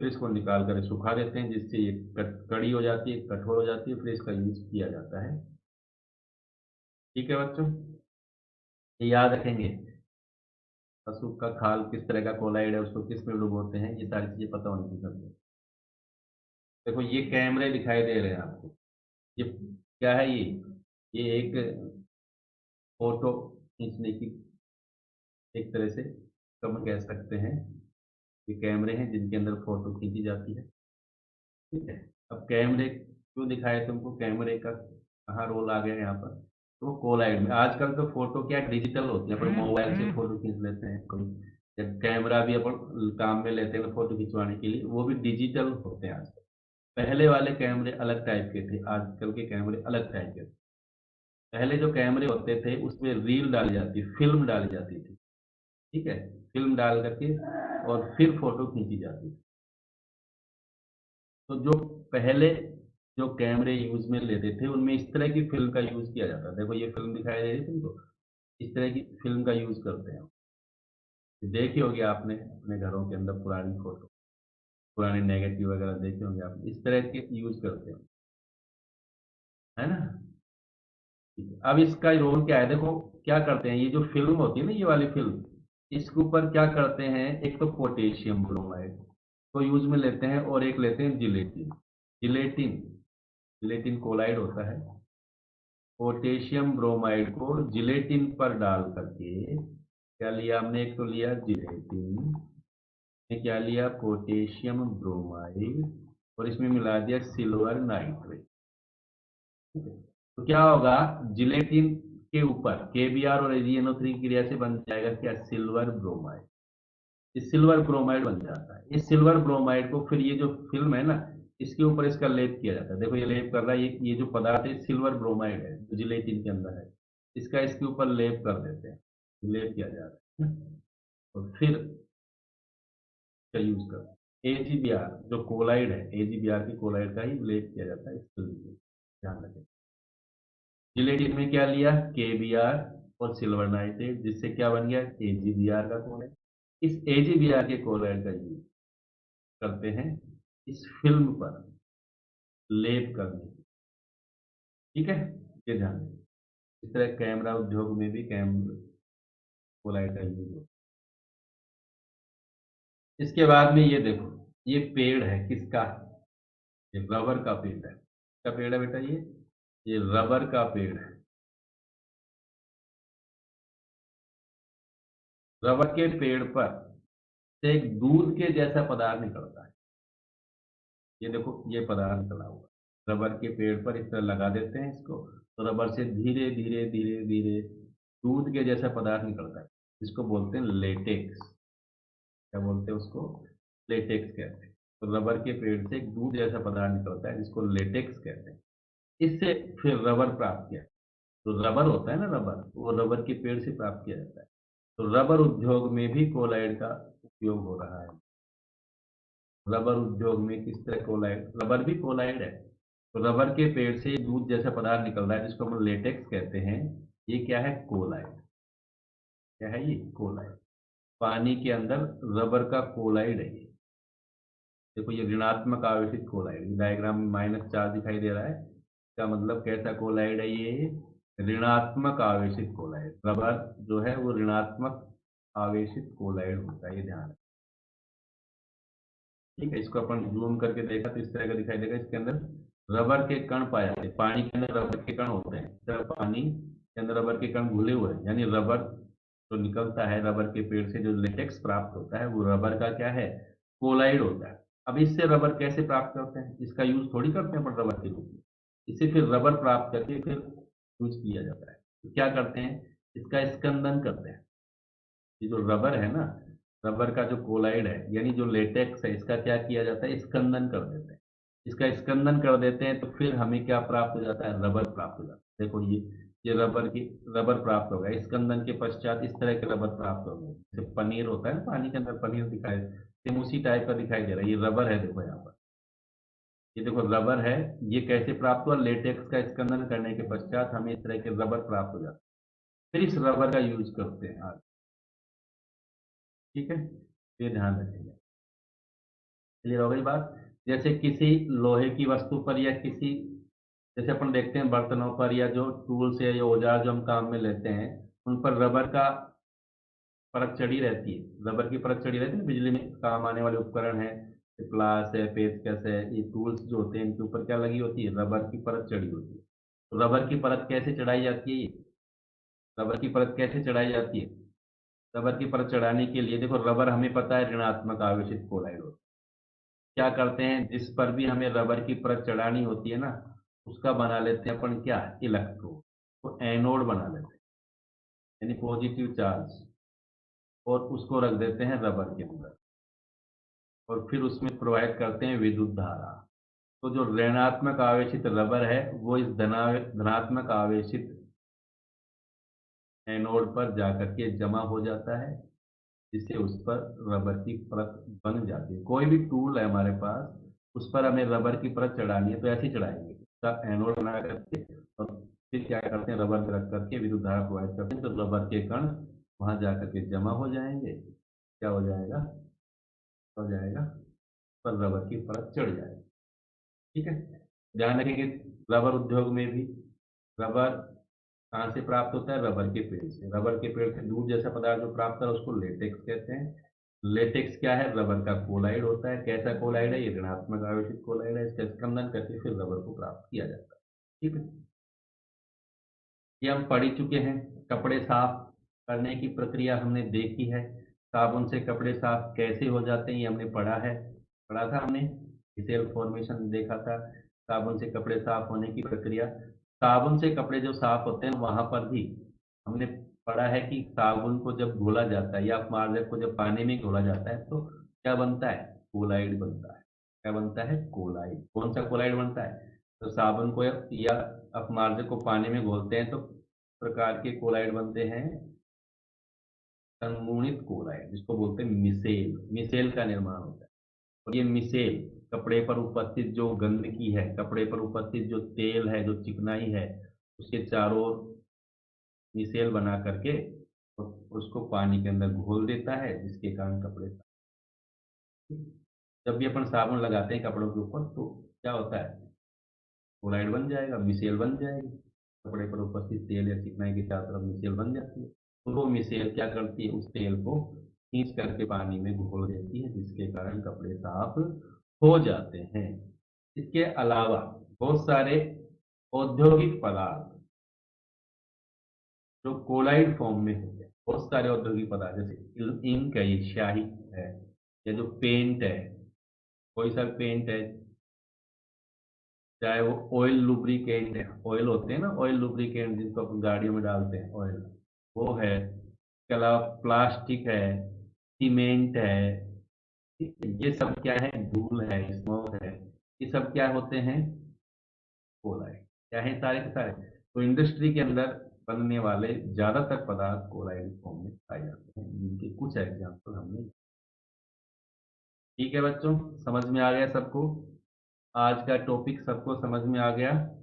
फिर इसको निकाल कर सुखा देते हैं, जिससे ये कड़ी हो जाती है, कठोर हो जाती है। फिर इसका यूज किया जाता है। ठीक है बच्चों, ये याद रखेंगे। पशु का खाल किस तरह का कोलाइड है, उसको किस में डुबोते हैं, ये सारी चीजें पता होनी चाहिए। देखो ये कैमरे दिखाई दे रहे हैं आपको। ये क्या है? ये एक फोटो खींचने की एक तरह से कम कह सकते हैं। ये कैमरे हैं जिनके अंदर फोटो खींची जाती है। ठीक है। अब कैमरे क्यों दिखाए तुमको, कैमरे का कहाँ रोल आ गया यहाँ पर? तो कोलाइड में आजकल तो फोटो क्या डिजिटल होती है, अपन मोबाइल से फोटो खींच लेते हैं कोई, या कैमरा भी अपन काम में लेते हैं फोटो खिंचवाने के लिए, वो भी डिजिटल होते हैं आजकल। पहले वाले कैमरे अलग टाइप के थे, आजकल के कैमरे अलग टाइप के थे। पहले जो कैमरे होते थे उसमें रील डाली जाती, फिल्म डाली जाती थी। ठीक है। फिल्म डाल करके और फिर फोटो खींची जाती थी। तो जो पहले जो कैमरे यूज में लेते थे उनमें इस तरह की फिल्म का यूज किया जाता है। देखो ये फिल्म दिखाई दे रही है तुमको, इस तरह की फिल्म का यूज करते हैं। देखी होगी आपने अपने घरों के अंदर पुरानी फोटो, पुराने नेगेटिव वगैरह देखे होंगे आपने, इस तरह के यूज करते हैं, है ना? ठीक है। अब इसका रोल क्या है, देखो क्या करते हैं, ये जो फिल्म होती है ना, ये वाली फिल्म, इसके ऊपर क्या करते हैं, एक तो पोटेशियम ब्रोमाइड को यूज में लेते हैं, और एक लेते हैं जिलेटिन। जिलेटिन, जिलेटिन कोलाइड होता है। पोटेशियम ब्रोमाइड को जिलेटिन पर डाल करके क्या लिया हमने, एक तो लिया जिलेटिन, ने क्या लिया, पोटेशियम ब्रोमाइड, और इसमें मिला दिया सिल्वर नाइट्रेट। ठीक है। तो क्या होगा, जिलेटिन के ऊपर केबीआर और एजीएनओ3 की क्रिया से बन जाएगा क्या, सिल्वर ब्रोमाइड। इस सिल्वर ब्रोमाइड बन जाता है। इस सिल्वर ब्रोमाइड को फिर ये जो फिल्म है ना, इसके ऊपर इसका लेप किया जाता है। देखो ये लेप कर रहा है, ये जो पदार्थ है सिल्वर ब्रोमाइड है जो जिलेटिन के अंदर है, इसका इसके ऊपर लेप कर देते हैं, लेप किया जाता है। और फिर इसका यूज करते हैं। एजीबीआर जो कोलाइड है, एजीबीआर की कोलाइड का ही लेप किया जाता है इस फिल्म में, ध्यान रखें। जिलेटिन में क्या लिया, केबीआर और सिल्वर नाइट्रेट, जिससे क्या बन गया, एजीबीआर का कोलाइड। इस एजीबीआर के कोलाइड का यूज करते हैं इस फिल्म पर लेप करने की। ठीक है, ये ध्यान दें। इस तरह कैमरा उद्योग में भी कैमरा कोलाइड का यूज होता है। इसके बाद में ये देखो, ये पेड़ है किसका, ये रबर का पेड़ है। क्या पेड़ है बेटा, ये रबर का पेड़ है। रबर के पेड़ पर से एक दूध के जैसा पदार्थ निकलता है। ये देखो ये पदार्थ निकला हुआ है। रबर के पेड़ पर इस तरह लगा देते हैं इसको, तो रबर से धीरे धीरे धीरे धीरे दूध के जैसा पदार्थ निकलता है, जिसको बोलते हैं लेटेक्स। क्या बोलते हैं उसको, लेटेक्स कहते हैं। तो रबर के पेड़ से एक दूध जैसा पदार्थ निकलता है जिसको लेटेक्स कहते हैं। इससे फिर रबर प्राप्त किया। तो रबर होता है ना, रबर वो रबर के पेड़ से प्राप्त किया जाता है। तो रबर उद्योग में भी कोलाइड का उपयोग हो रहा है। रबर उद्योग में किस तरह कोलाइड, रबर भी कोलाइड है। तो रबर के पेड़ से दूध जैसा पदार्थ निकल रहा है जिसको हम लेटेक्स कहते हैं, ये क्या है, कोलाइड। क्या है ये, कोलाइड। पानी के अंदर रबर का कोलाइड है ये। देखो ये ऋणात्मक आवेशित कोलाइड, डायग्राम में -4 दिखाई दे रहा है, इसका मतलब कैसा कोलाइड है ये, ऋणात्मक आवेशित कोलाइड। रबर जो है वो ऋणात्मक आवेशित कोलाइड होता है, ये ध्यान रखना। ठीक है, इसको अपन जूम करके देखा तो इस तरह का दिखाई देगा। इसके अंदर रबर के कण पाए जाते हैं, पानी के अंदर रबर के कण होते हैं। इस तरह पानी के अंदर रबर के कण घुले हुए हैं, यानी रबर जो निकलता है, रबर के पेड़ से जो लेटेक्स प्राप्त होता है वो रबर का क्या है, कोलाइड होता है। अब इससे रबर कैसे प्राप्त करते हैं, इसका यूज थोड़ी करते हैं अपन रबर के रूप में, इसे फिर रबर प्राप्त करके फिर यूज किया जाता है। तो क्या करते हैं, इसका स्कंदन करते हैं। ये जो रबर है ना, रबर का जो कोलाइड है यानी जो लेटेक्स है, इसका क्या किया जाता है, स्कंदन कर देते हैं। इसका स्कंदन कर देते हैं तो फिर हमें क्या प्राप्त हो जाता है, रबर प्राप्त हो जाता है। देखो ये रबर प्राप्त हो गया, स्कंदन के पश्चात इस तरह के रबर प्राप्त हो गए। जैसे पनीर होता है ना, पानी के अंदर पनीर दिखाई, सेम उसी टाइप का दिखाई दे रहा है। ये रबर है, देखो यहाँ पर, ये देखो रबर है। ये कैसे प्राप्त हुआ, लेटेक्स का स्कंदन करने के पश्चात हमें इस तरह के रबर प्राप्त हो जाता है। फिर इस रबर का यूज करते हैं आगे। ठीक है, ये ध्यान रखेंगे। क्लियर हो गई बात। जैसे किसी लोहे की वस्तु पर या किसी, जैसे अपन देखते हैं बर्तनों पर या जो टूल्स या औजार जो हम काम में लेते हैं, उन पर रबर का परत चढ़ी रहती है। रबर की परत चढ़ी रहती है, बिजली में काम आने वाले उपकरण है, प्लास है, पेचकस है, ये टूल्स जो होते हैं इनके ऊपर क्या लगी होती है, रबर की परत चढ़ी होती है। तो रबर की परत कैसे चढ़ाई जाती है ये, रबर की परत कैसे चढ़ाई जाती है, रबर की परत चढ़ाने के लिए देखो, रबर हमें पता है ऋणात्मक आवेशित क्लोराइड होता है। क्या करते हैं, जिस पर भी हमें रबर की परत चढ़ानी होती है ना, उसका बना लेते हैं अपन क्या, इलेक्ट्रोड। तो एनोड बना लेते हैं, यानी पॉजिटिव चार्ज, और उसको रख देते हैं रबर के अंदर, और फिर उसमें प्रोवाइड करते हैं विद्युत धारा। तो जो ऋणात्मक आवेशित रबर है वो इस धनात्मक आवेशित एनोड पर जाकर के जमा हो जाता है, जिससे उस पर रबर की परत बन जाती है। कोई भी टूल है हमारे पास, उस पर हमें रबर की परत चढ़ानी है तो ऐसे ही चढ़ाएंगे, उसका एनोड बना करके, और फिर क्या करते हैं, रबर में रख करके विद्युत धारा प्रोवाइड करते हैं, तो रबर के कण वहां जाकर के जमा हो जाएंगे। क्या हो जाएगा, पर रबर की परत चढ़ जाएगी। ठीक है, ध्यान रखेंगे। रबर उद्योग में भी रबर कहाँ से प्राप्त होता है, रबर के पेड़ से। रबर के पेड़ से दूध जैसा पदार्थ जो प्राप्त है उसको लेटेक्स कहते हैं। लेटेक्स क्या है, रबर का कोलाइड होता है। कैसा कोलाइड है, ये ऋणात्मक आवेशित कोलाइड है। इसका स्कंदन करके फिर रबर को प्राप्त किया जाता है। ठीक है, ये हम पढ़ ही चुके हैं। कपड़े साफ करने की प्रक्रिया हमने देखी है, साबुन से कपड़े साफ कैसे हो जाते हैं ये हमने पढ़ा था हमने, सेल फॉर्मेशन देखा था। साबुन से कपड़े साफ होने की प्रक्रिया, साबुन से कपड़े जो साफ होते हैं वहां पर भी हमने पढ़ा है कि साबुन को जब घोला जाता है या अपमार्जक को जब पानी में घोला जाता है तो क्या बनता है, कोलाइड बनता है। क्या बनता है, कोलाइड। कौन सा कोलाइड बनता है, तो साबुन को या अपमार्जक को पानी में घोलते हैं तो प्रकार के कोलाइड बनते हैं, संगुणित कोलाइड, जिसको बोलते हैं मिसेल। मिसेल का निर्माण होता है। और ये मिसेल कपड़े पर उपस्थित जो गंदगी है, कपड़े पर उपस्थित जो तेल है, जो चिकनाई है, उसके चारों ओर मिसेल बना करके और उसको पानी के अंदर घोल देता है, जिसके कारण कपड़े, जब भी अपन साबुन लगाते हैं कपड़ों के ऊपर तो क्या होता है, क्लोराइड बन जाएगा, मिसेल बन जाएगी। कपड़े पर उपस्थित तेल या चिकनाई के चारों तरफ मिसेल बन जाती है। तो वो मिसेल क्या करती है, उस तेल को खींच करके पानी में घोल देती है, जिसके कारण कपड़े साफ हो जाते हैं। इसके अलावा बहुत सारे औद्योगिक पदार्थ जो कोलाइड फॉर्म में होते हैं, बहुत सारे औद्योगिक पदार्थ, जैसे इंक है, ये स्याही है, या जो पेंट है, कोई सा पेंट है, चाहे वो ऑयल लुब्रिकेंट है, ऑयल होते हैं ना, ऑयल लुब्रिकेंट जिनको अपन गाड़ियों में डालते हैं, ऑयल, वो है। इसके अलावा प्लास्टिक है, सीमेंट है, ये सब क्या है, धूल है, स्मोक है, ये सब क्या होते हैं, कोलाइड। क्या है सारे के सारे। तो इंडस्ट्री के अंदर बनने वाले ज्यादातर पदार्थ कोलाइड फॉर्म में पाए जाते हैं, जिनके कुछ एग्जाम्पल हमने। ठीक है बच्चों, समझ में आ गया सबको? आज का टॉपिक सबको समझ में आ गया?